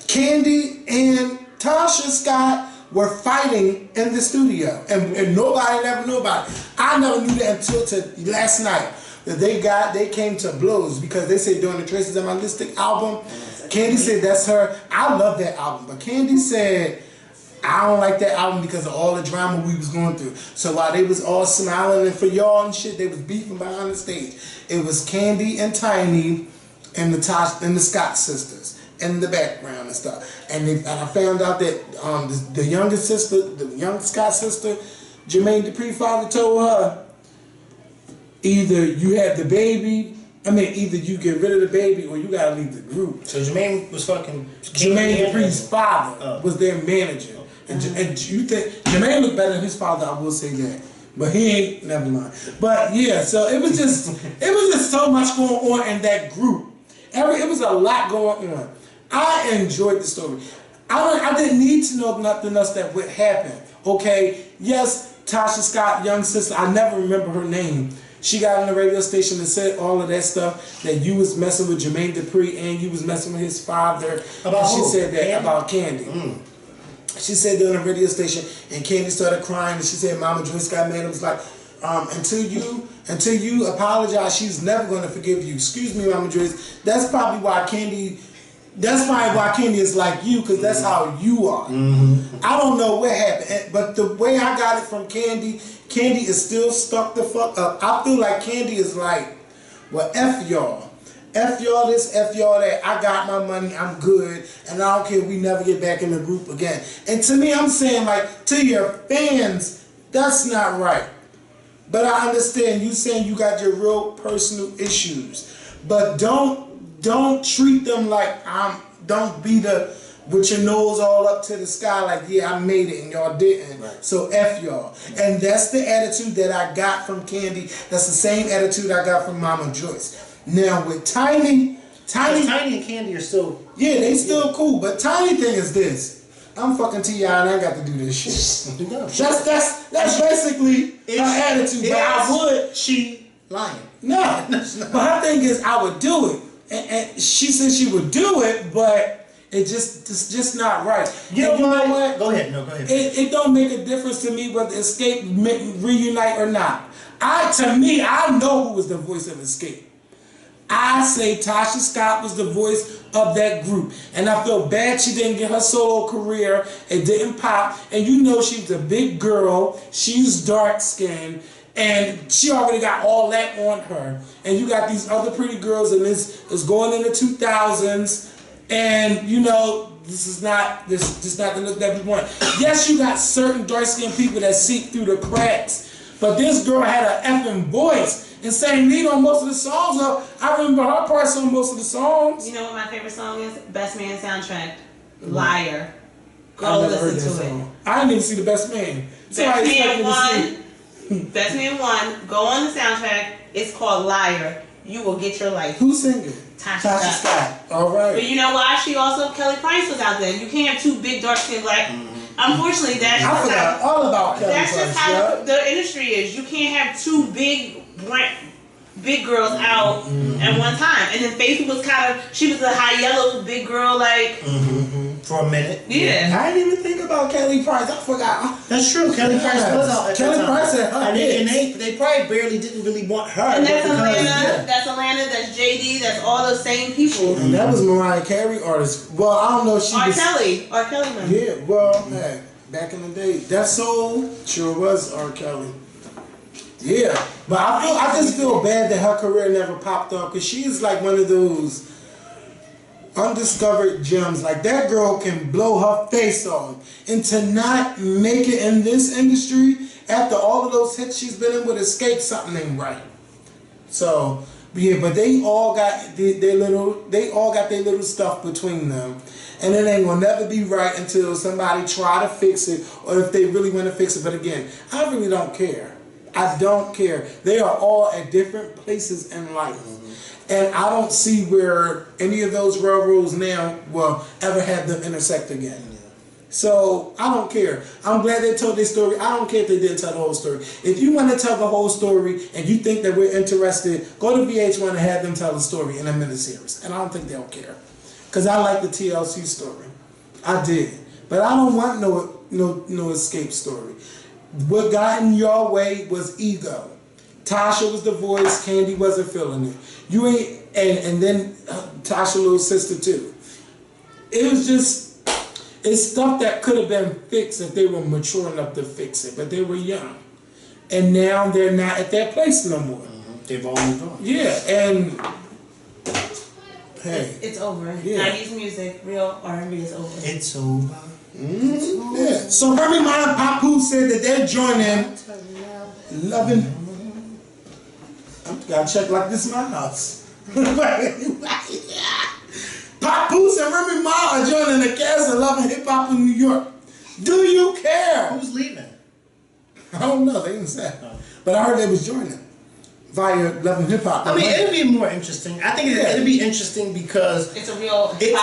Candy and Tasha Scott were fighting in the studio, and nobody never knew about it. I never knew that until last night that they came to blows because they said during the Traces of My Lipstick album, Candy said that's her. I love that album, but Candy said I don't like that album because of all the drama we was going through. So while they was all smiling and for y'all and shit, they was beefing behind the stage. It was Candy and Tiny and the Scott sisters in the background and stuff. And I found out that the youngest sister, the young Scott sister, Jermaine Dupri's father told her, either you have the baby, either you get rid of the baby or you gotta leave the group. So Jermaine was fucking... Jermaine Dupri's father was their manager. And you think, Jermaine looked better than his father, I will say that. But he ain't, never mind. But yeah, so it was just so much going on in that group. It was a lot going on. I enjoyed the story. I didn't need to know nothing else that would happen. Okay, yes, Tasha Scott, young sister, I never remember her name. She got on the radio station and said all of that stuff, that you was messing with Jermaine Dupri and you was messing with his father. She said that about Candy. She said that on the radio station, and Candy started crying, and she said Mama Joyce got mad. It was like, until you apologize, she's never going to forgive you. Excuse me, Mama Joyce. That's probably why Candy is like you, because that's how you are. I don't know what happened, but the way I got it from Candy is still stuck the fuck up. I feel like Candy is like, well, F y'all. F y'all this, F y'all that. I got my money, I'm good, and I don't care if we never get back in the group again. And to me, I'm saying, like, to your fans, that's not right. But I understand you saying you got your real personal issues. But don't treat them like don't be with your nose all up to the sky like, yeah, I made it and y'all didn't. Right. So F y'all. And that's the attitude that I got from Candy. That's the same attitude I got from Mama Joyce. Now with Tiny Tiny and Candy are still... Yeah, they still cool, but Tiny thing is this. I'm fucking T.I. and I got to do this shit. That's basically her attitude. But I would. She lying. No. But her thing is I would do it. And she said she would do it, but it's just not right. You know what? Go ahead. No, go ahead. It don't make a difference to me whether Xscape reunite or not. To me, I know who was the voice of Xscape. I say Tasha Scott was the voice of that group. And I feel bad she didn't get her solo career. It didn't pop. And you know she was a big girl. She's dark skinned. And she already got all that on her. And you got these other pretty girls and this is going in the 2000s. And you know, this is not the look that we want. Yes, you got certain dark skinned people that seep through the cracks. But this girl had an effing voice. And sang lead on most of the songs. I remember her parts on most of the songs. You know what my favorite song is? Best Man soundtrack. Liar. Go listen to it. I didn't even see the Best Man. Best Man 1. Go on the soundtrack. It's called Liar. You will get your life. Who's singing? Tasha Scott. All right. But you know why? Kelly Price was out there. You can't have two big dark skinned black. Unfortunately, that's I forgot all about Kelly Price. That's just how the industry is. You can't have two big girls out at one time. And then Faith was she was a high yellow big girl, like for a minute. Yeah. I didn't even think about Kelly Price. I forgot. That's true. Kelly Price was out. Kelly Price had her and they probably barely didn't really want her. And that's Atlanta. That's Atlanta. That's JD. That's all the same people. And that was Mariah Carey artist. Well, I don't know if she was R. Kelly man. Yeah. Well, hey, back in the day, that soul sure was R. Kelly. Yeah, but I just feel bad that her career never popped up because she's like one of those undiscovered gems. Like that girl can blow her face off, and to not make it in this industry after all of those hits she's been in with Xscape, something ain't right. So yeah, but they all got their little stuff between them, and it ain't gonna never be right until somebody try to fix it, or if they really want to fix it. But again, I really don't care. I don't care. They are all at different places in life. And I don't see where any of those railroads now will ever have them intersect again. So I don't care. I'm glad they told their story. I don't care if they didn't tell the whole story. If you want to tell the whole story and you think that we're interested, go to VH1 and have them tell the story in a miniseries. And I don't think they'll care. Because I like the TLC story. I did. But I don't want no Xscape story. What got in your way was ego. Tasha was the voice, Candy wasn't feeling it. You ain't, and then Tasha little sister too. It was just, it's stuff that could have been fixed if they were mature enough to fix it, but they were young. And now they're not at that place no more. They've all moved on. Yeah, and hey. It's over. Yeah. 90s music, real R&B is over. It's over. Yeah. So Remy Ma and Papu said that they're joining Loving. I gotta check like this in my house. Papoose and Remy Ma are joining the cast of Loving Hip Hop in New York. Do you care? Who's leaving? I don't know. They didn't say. But I heard they was joining via Loving Hip Hop. I mean, it'd be more interesting. I think it'd be interesting because it's a real hip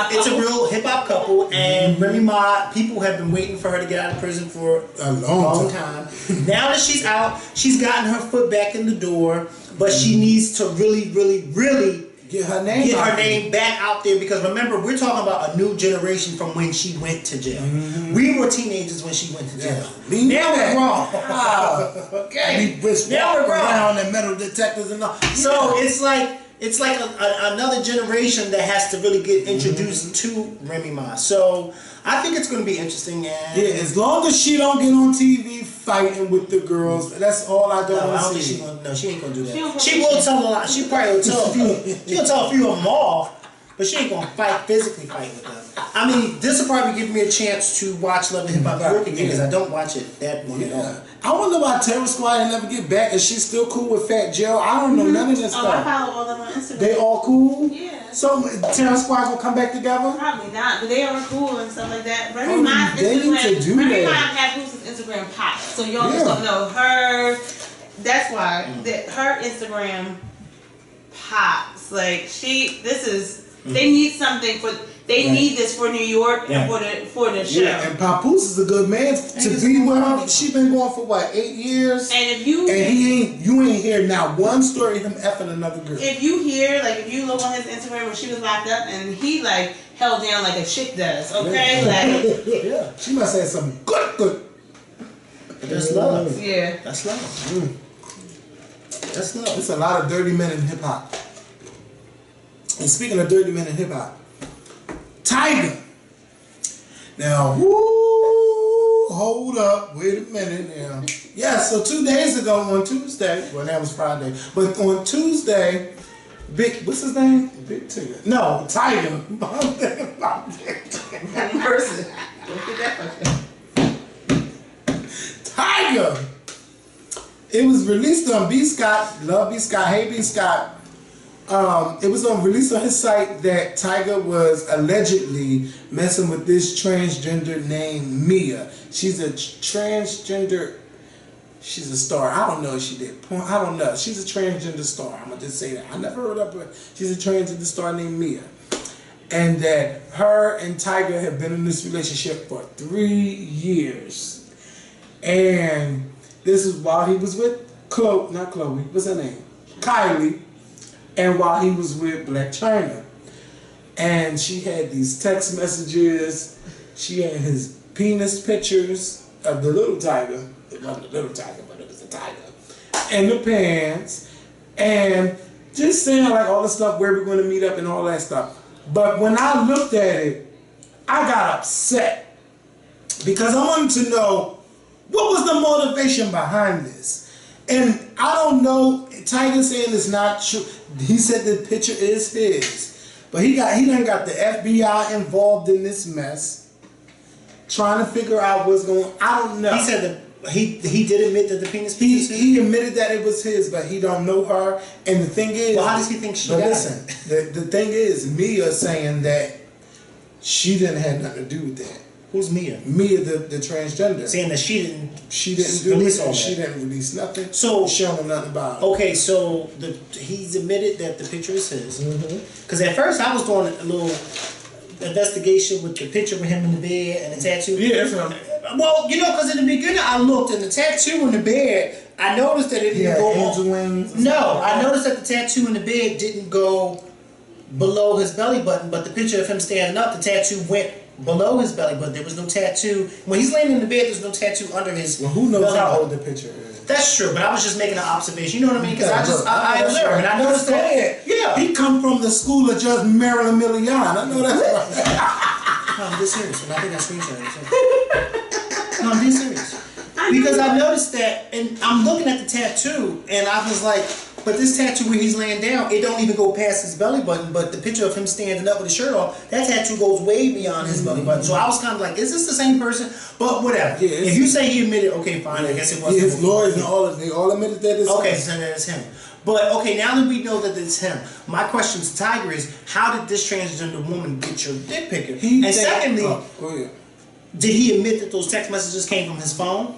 hop couple, and Remy Ma, people have been waiting for her to get out of prison for a long time. Now that she's out, she's gotten her foot back in the door, but she needs to really, really, really get her name back out there, because remember, we're talking about a new generation from when she went to jail. We were teenagers when she went to jail. Now we're grown. Okay. Now we're grown. Around and metal detectors and all. So it's like another generation that has to really get introduced to Remy Ma. So I think it's going to be interesting. And yeah, as long as she don't get on TV fighting with the girls, that's all I don't want to see. She ain't going to do that. She will tell a lot. She probably will tell a few. She'll tell a few of them off, but she ain't going to physically fight with them. I mean, this will probably give me a chance to watch Love and Hip Hop New York again, because I don't watch it that much at all. I wonder why Terror Squad ain't never get back. Is she still cool with Fat Joe? I don't know none of this stuff. I follow all of them on Instagram. They all cool? Yeah. So Terror Squad gonna come back together? Probably not, but they are cool and stuff like that. Remy Ma's Instagram pops, so y'all just don't know her. That's why her Instagram pops. Like this is They need something for. They need this for New York and for the show. Yeah, and Papoose is a good man to be with her. She been going for what, 8 years? And if you you ain't hear not one story of him effing another girl. If you hear, like, if you look on his Instagram when she was locked up and he like held down like a chick does, okay? Like, yeah, she must have some good. That's love. Yeah, that's love. That's love. It's a lot of dirty men in hip hop. And speaking of dirty men in hip hop, Tyga. Now, hold up, wait a minute now. Yeah, so 2 days ago on Tuesday, well that was Friday, but on Tuesday, what's his name? Big Tyga. No, Tyga. person. Don't get that fucking. Tyga. It was released on B. Scott, love B. Scott, hey B. Scott. It was released on his site that Tyga was allegedly messing with this transgender named Mia. She's a transgender. She's a star. I don't know if she did porn. I don't know. She's a transgender star. I'm gonna just say that. I never heard of her. She's a transgender star named Mia, and that her and Tyga have been in this relationship for 3 years, and this is while he was with not Chloe. What's her name? Kylie. And while he was with Black China. And she had these text messages. She had his penis pictures of the little Tyga. It wasn't the little Tyga, but it was the Tyga. And the pants. And just saying like all the stuff, where we're going to meet up and all that stuff. But when I looked at it, I got upset. Because I wanted to know, what was the motivation behind this? And I don't know, Tyga saying it's not true. He said the picture is his. But he done got the FBI involved in this mess. Trying to figure out what's going on. I don't know. He said that he did admit that the penis he admitted that it was his, but he don't know her. And the thing is, well, how does he think she got listen, the thing is, Mia saying that she didn't have nothing to do with that. Who's Mia? Mia, the transgender. Saying that she didn't do release it. all that. She didn't release nothing. So she don't know nothing about it. Okay, so he's admitted that the picture is his. Because at first I was doing a little investigation with the picture of him in the bed and the tattoo. Yeah, that's him. Well, you know, because in the beginning I looked and the tattoo in the bed, I noticed that it didn't go. Angel wings. No, I noticed that the tattoo in the bed didn't go below his belly button, but the picture of him standing up, the tattoo went below his belly button. There was no tattoo. When he's laying in the bed, there's no tattoo under his Well, who knows belly how button. old the picture is? That's true, but I was just making an observation. You know what I mean? Because I observed and I noticed that. Yeah. He come from the school of Judge Marilyn Millian. I know that's right. No, I'm dead serious. And I think I screenshot it. No, I'm dead serious. Because I noticed that, and I'm looking at the tattoo, and I was like, but this tattoo where he's laying down, it don't even go past his belly button, but the picture of him standing up with his shirt off, that tattoo goes way beyond his belly button. So I was kind of like, is this the same person? But whatever. Yeah, if you say he admitted, okay, fine, I guess it wasn't. His lawyers and they all admitted that it's okay, him. so that it's him. But okay, now that we know that it's him, my question to Tyga is, how did this transgender woman get your dick pic? And secondly, did he admit that those text messages came from his phone?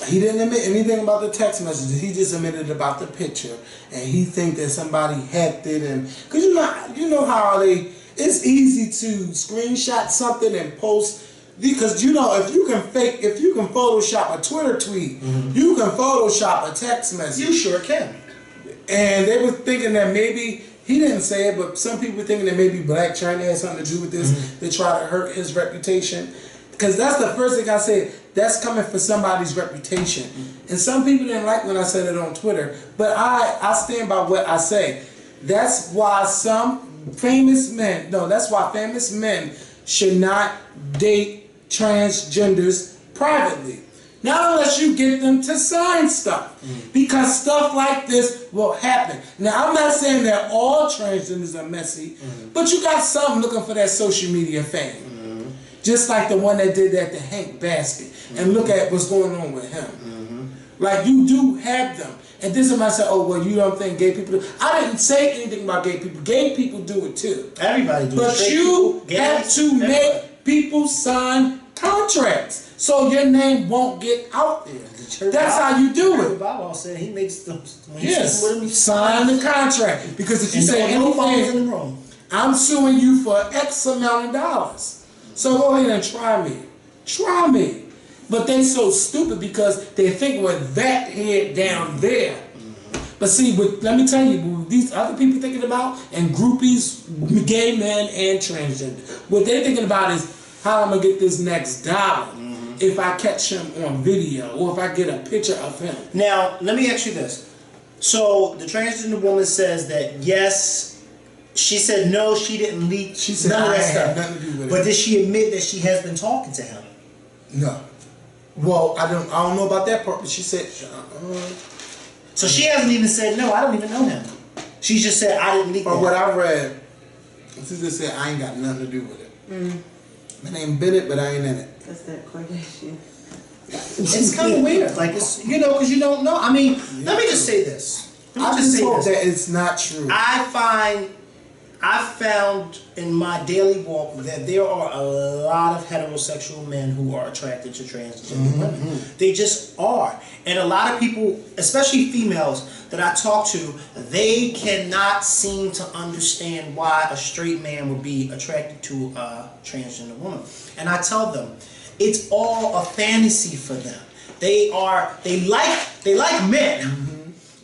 He didn't admit anything about the text messages. He just admitted about the picture, and he think that somebody hacked it. And because you know how it's easy to screenshot something and post. Because you know if you can Photoshop a Twitter tweet, you can Photoshop a text message. You sure can. And they were thinking that maybe he didn't say it, but some people were thinking that maybe Black China had something to do with this. They try to hurt his reputation. Because that's the first thing I said. That's coming for somebody's reputation. And some people didn't like when I said it on Twitter. But I stand by what I say. That's why famous men should not date transgenders privately. Not unless you get them to sign stuff. Because stuff like this will happen. Now, I'm not saying that all transgenders are messy. But you got some looking for that social media fame. Just like the one that did that to Hank Basket. And look at what's going on with him. Like, you do have them. And this is when I say, oh, well, you don't think gay people do. I didn't say anything about gay people. Gay people do it too. Everybody do it. But you have to make people sign contracts. So your name won't get out there. That's how you do it. The Bible said he makes them. Yes, sign the contract. Because if you say no phones in anything, the room. I'm suing you for X amount of dollars. So go ahead and try me. Try me. But they so stupid because they think with that head down there. But see, let me tell you, what these other people thinking about, and groupies, gay men, and transgender, what they're thinking about is how I'm going to get this next dollar if I catch him on video or if I get a picture of him. Now, let me ask you this. So, the transgender woman says that, yes, she said no, she didn't leak She said none of that I had stuff. nothing to do with it. But did she admit that she has been talking to him? No. Well, I don't know about that part, but she said... So she hasn't even said, no, I don't even know him. She just said, I didn't leak From that. what I read, she just said, I ain't got nothing to do with it. My name been it, but I ain't in it. That's that Kardashian. It's kind of weird. Like, it's, you know, because you don't know. I mean, let me just say this. I just hope that it's not true. I found in my daily walk that there are a lot of heterosexual men who are attracted to transgender women. They just are. And a lot of people, especially females that I talk to, they cannot seem to understand why a straight man would be attracted to a transgender woman. And I tell them, it's all a fantasy for them. They like men.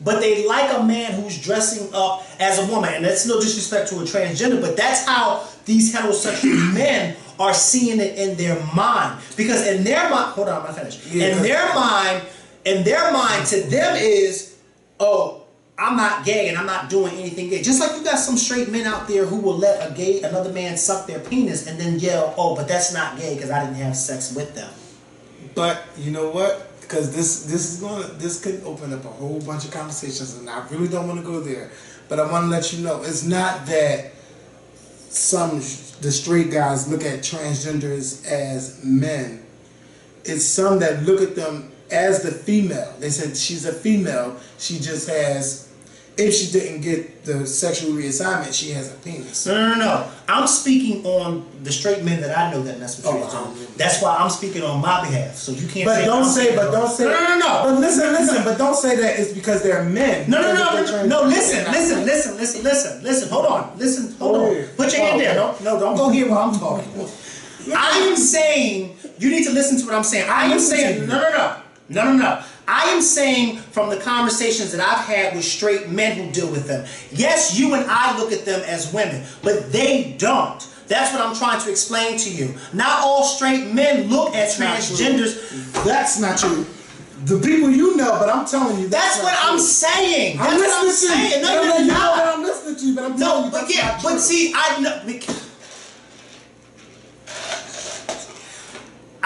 But they like a man who's dressing up as a woman. And that's no disrespect to a transgender, but that's how these heterosexual men are seeing it in their mind. Because in their mind, hold on, I'm not finished. In their mind, to them is, oh, I'm not gay and I'm not doing anything gay. Just like you got some straight men out there who will let another man suck their penis and then yell, oh, but that's not gay because I didn't have sex with them. But you know what? Because this could open up a whole bunch of conversations, and I really don't want to go there. But I want to let you know, it's not that the straight guys look at transgenders as men. It's some that look at them as the female. They said she's a female. She just has, if she didn't get the sexual reassignment, she has a penis. No. I'm speaking on the straight men that I know that mess with transgender. That's why I'm speaking on my behalf. So you can't. But don't say. No. But listen. But don't say that it's because they're men. No. Listen. Hold on. Put your hand there. No, don't go here while I'm talking. I am saying you need to listen to what I'm saying. I am saying no. I am saying from the conversations that I've had with straight men who deal with them. Yes, you and I look at them as women, but they don't. That's what I'm trying to explain to you. Not all straight men look at transgenders. That's not true. The people you know, but I'm telling you. That's what I'm saying. I'm listening to you. No, you're not. I'm listening to you, but I'm telling you. No, but yeah, but see, I know.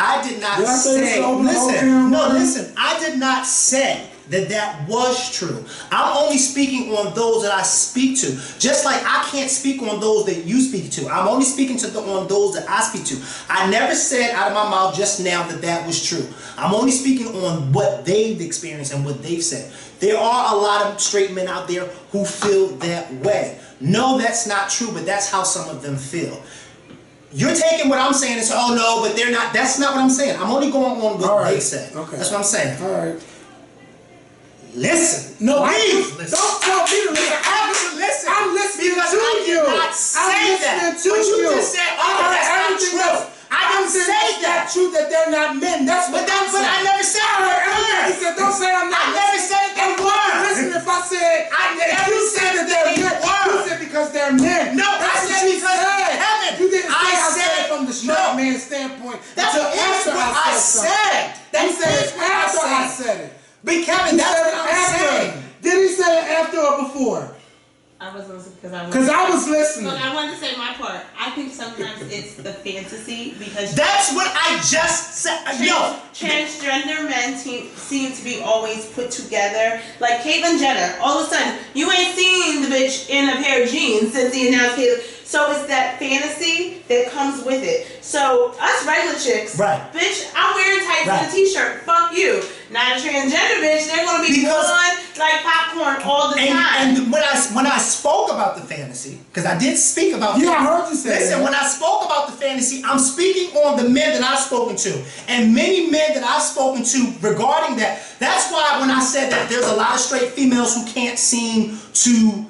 I did not say. Listen. I did not say that was true. I'm only speaking on those that I speak to. Just like I can't speak on those that you speak to. I'm only speaking on those that I speak to. I never said out of my mouth just now that was true. I'm only speaking on what they've experienced and what they've said. There are a lot of straight men out there who feel that way. No, that's not true, but that's how some of them feel. You're taking what I'm saying and say, oh no, but they're not. That's not what I'm saying. I'm only going on what they said. Okay. That's what I'm saying. All right. Listen. No, please. Don't tell me to listen. I have to listen. I'm listening because to I you. did not say that. To But you you. just said, oh, that's not true. I didn't say that. True that they're not men. That's what I'm saying. But I never said that. He said, don't say I'm not. I never said that word. Listen, if I said, if you said that they're men, you said because they're men. No, I said because Kevin. You didn't say I said said from the straight man standpoint. That's what I said. You said it after I said it. But Kevin, that's what I'm saying. Did he say it after or before? I was listening because I was listening. Look, I wanted to say my part. I think sometimes it's the fantasy because that's what I just said. Transgender men seem to be always put together. Like Caitlyn Jenner, all of a sudden you ain't seen the bitch in a pair of jeans since the announcement. So it's that fantasy that comes with it. So us regular chicks, bitch, I'm wearing tights and a t-shirt. Fuck you. Not a transgender bitch. They're gonna be on like popcorn all the time. And when I spoke about the fantasy, because I did speak about. Yeah, I heard you say that. Listen, when I spoke about the fantasy, I'm speaking on the men that I've spoken to, and many men that I've spoken to regarding that. That's why when I said that there's a lot of straight females who can't seem to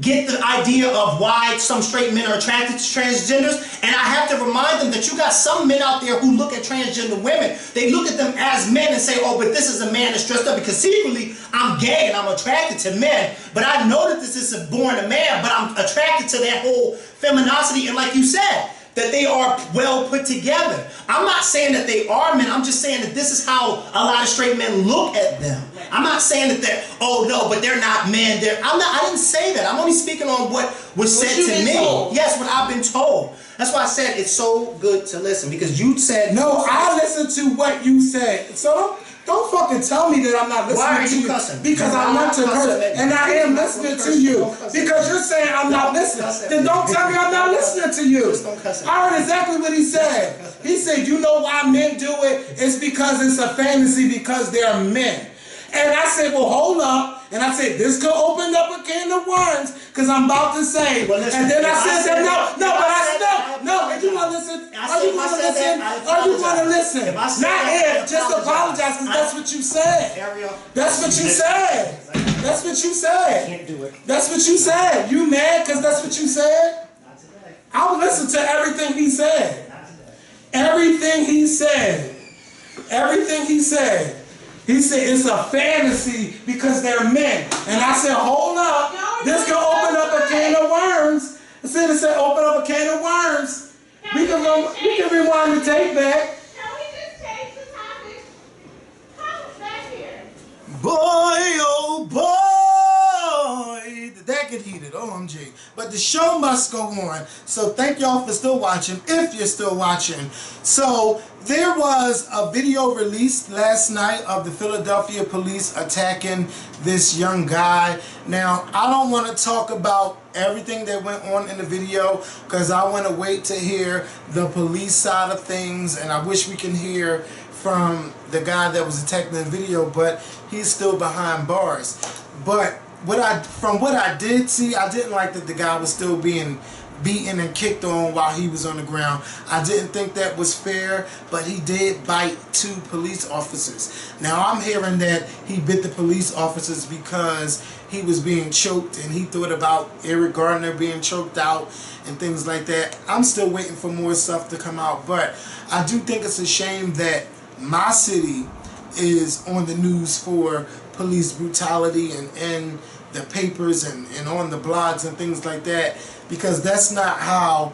get the idea of why some straight men are attracted to transgenders, and I have to remind them that you got some men out there who look at transgender women, they look at them as men and say, oh, but this is a man that's dressed up, because secretly I'm gay and I'm attracted to men, but I know that this isn't born a man, but I'm attracted to that whole feminosity, and like you said, that they are well put together. I'm not saying that they are men, I'm just saying that this is how a lot of straight men look at them. I'm not saying that they're, oh no, but they're not men. I didn't say that. I'm only speaking on what was said to me. Told. Yes, what I've been told. That's why I said it's so good to listen, because you said... No, I listened to what you said. So don't fucking tell me that I'm not listening Why are to you you. cussing? Because I'm not to curse. And I am listening to you. Because you're saying I'm not listening. Then don't tell me I'm not listening to you. I heard exactly what he said. He said, you know why men do it? It's because it's a fantasy, because they're men. And I said, well, hold up. And I said, this could open up a can of worms, because I'm about to say. Well, listen, and then I said, and you want to listen? Are you going to listen? Are you going to listen? Not if, just apologize, because that's what you said. That's what you said. That's what you said. Can't do it. That's what you said. You mad because that's what you said? I will listen to everything he said. Everything he said. Everything he said. He said it's a fantasy because they're men. And I said, hold up. This can open up a can of worms. I said, open up a can of worms. We can rewind the tape back. Can we just change the topic? How is that here? Boy, oh boy, did that get heated, OMG. But the show must go on. So thank y'all for still watching, if you're still watching. So there was a video released last night of the Philadelphia police attacking this young guy. Now, I don't want to talk about everything that went on in the video, because I want to wait to hear the police side of things, and I wish we can hear from the guy that was attacked in the video, but he's still behind bars. But from what I did see, I didn't like that the guy was still being beaten and kicked on while he was on the ground. I didn't think that was fair, but he did bite 2 police officers. Now I'm hearing that he bit the police officers because he was being choked, and he thought about Eric Gardner being choked out and things like that. I'm still waiting for more stuff to come out, but I do think it's a shame that my city is on the news for police brutality and in the papers and on the blogs and things like that, because that's not how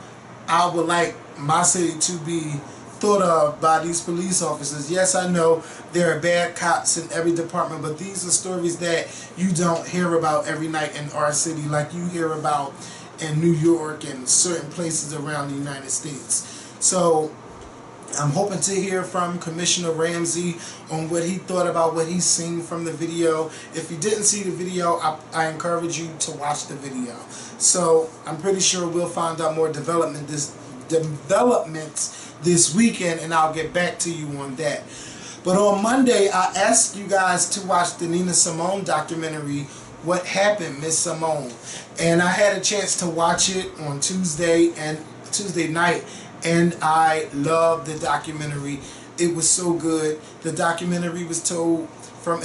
I would like my city to be thought of by these police officers. Yes, I know there are bad cops in every department, but these are stories that you don't hear about every night in our city like you hear about in New York and certain places around the United States. So I'm hoping to hear from Commissioner Ramsey on what he thought about what he's seen from the video. If you didn't see the video, I encourage you to watch the video. So I'm pretty sure we'll find out more developments this weekend, and I'll get back to you on that. But on Monday, I asked you guys to watch the Nina Simone documentary, What Happened, Miss Simone. And I had a chance to watch it on Tuesday night. And I loved the documentary. It was so good. The documentary was told from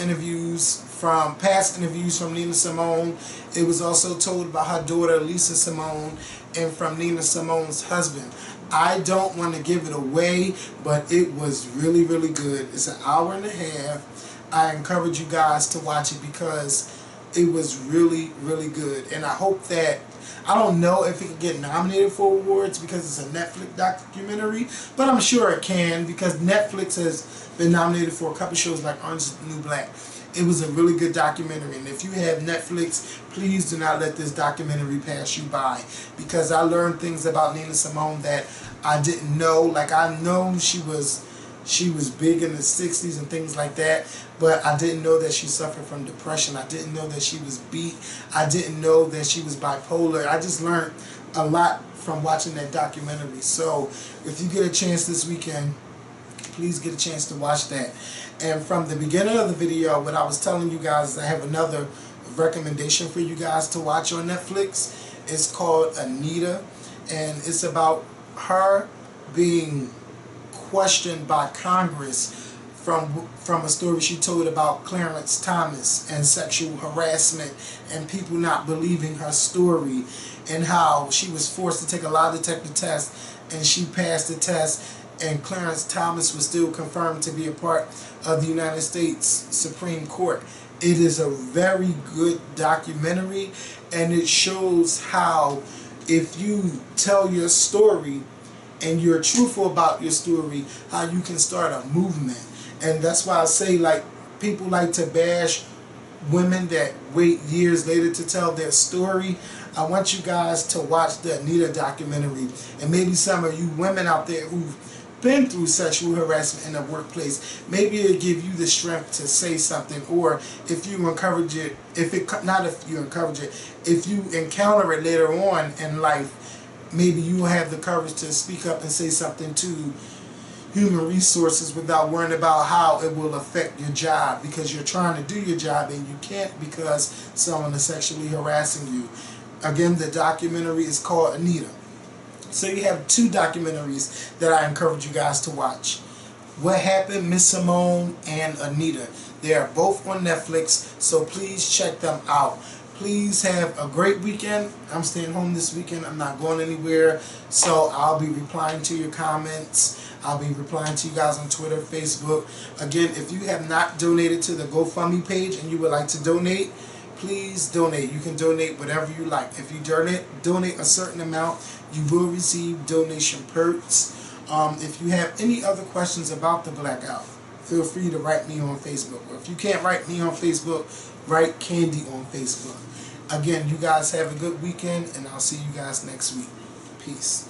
past interviews from Nina Simone. It was also told by her daughter Lisa Simone and from Nina Simone's husband. I don't want to give it away, but it was really, really good. It's an hour and a half. I encourage you guys to watch it because it was really, really good. And I hope that, I don't know if it can get nominated for awards because it's a Netflix documentary, but I'm sure it can because Netflix has been nominated for a couple shows like Orange is the New Black. It was a really good documentary, and if you have Netflix, please do not let this documentary pass you by, because I learned things about Nina Simone that I didn't know. Like, I know she was big in the 60s and things like that, but I didn't know that she suffered from depression. I didn't know that she was beat. I didn't know that she was bipolar. I just learned a lot from watching that documentary. So if you get a chance this weekend, please get a chance to watch that. And from the beginning of the video, what I was telling you guys, I have another recommendation for you guys to watch on Netflix. It's called Anita, and it's about her being questioned by Congress from a story she told about Clarence Thomas and sexual harassment and people not believing her story, and how she was forced to take a lie detector test and she passed the test, and Clarence Thomas was still confirmed to be a part of the United States Supreme Court. It is a very good documentary, and it shows how if you tell your story and you're truthful about your story, how you can start a movement. And that's why I say, like, people like to bash women that wait years later to tell their story. I want you guys to watch the Anita documentary, and maybe some of you women out there who've been through sexual harassment in the workplace, maybe it'll give you the strength to say something, or if you encourage it, if you encounter it later on in life, maybe you will have the courage to speak up and say something to human resources without worrying about how it will affect your job, because you're trying to do your job and you can't because someone is sexually harassing you. Again, the documentary is called Anita. So you have two documentaries that I encourage you guys to watch. What Happened, Miss Simone, and Anita. They are both on Netflix, so please check them out. Please have a great weekend. I'm staying home this weekend. I'm not going anywhere, so I'll be replying to your comments. I'll be replying to you guys on Twitter, Facebook. Again, if you have not donated to the GoFundMe page and you would like to donate, please donate. You can donate whatever you like. If you donate a certain amount, you will receive donation perks. If you have any other questions about the blackout, feel free to write me on Facebook. Or if you can't write me on Facebook, write Candy on Facebook. Again, you guys have a good weekend, and I'll see you guys next week. Peace.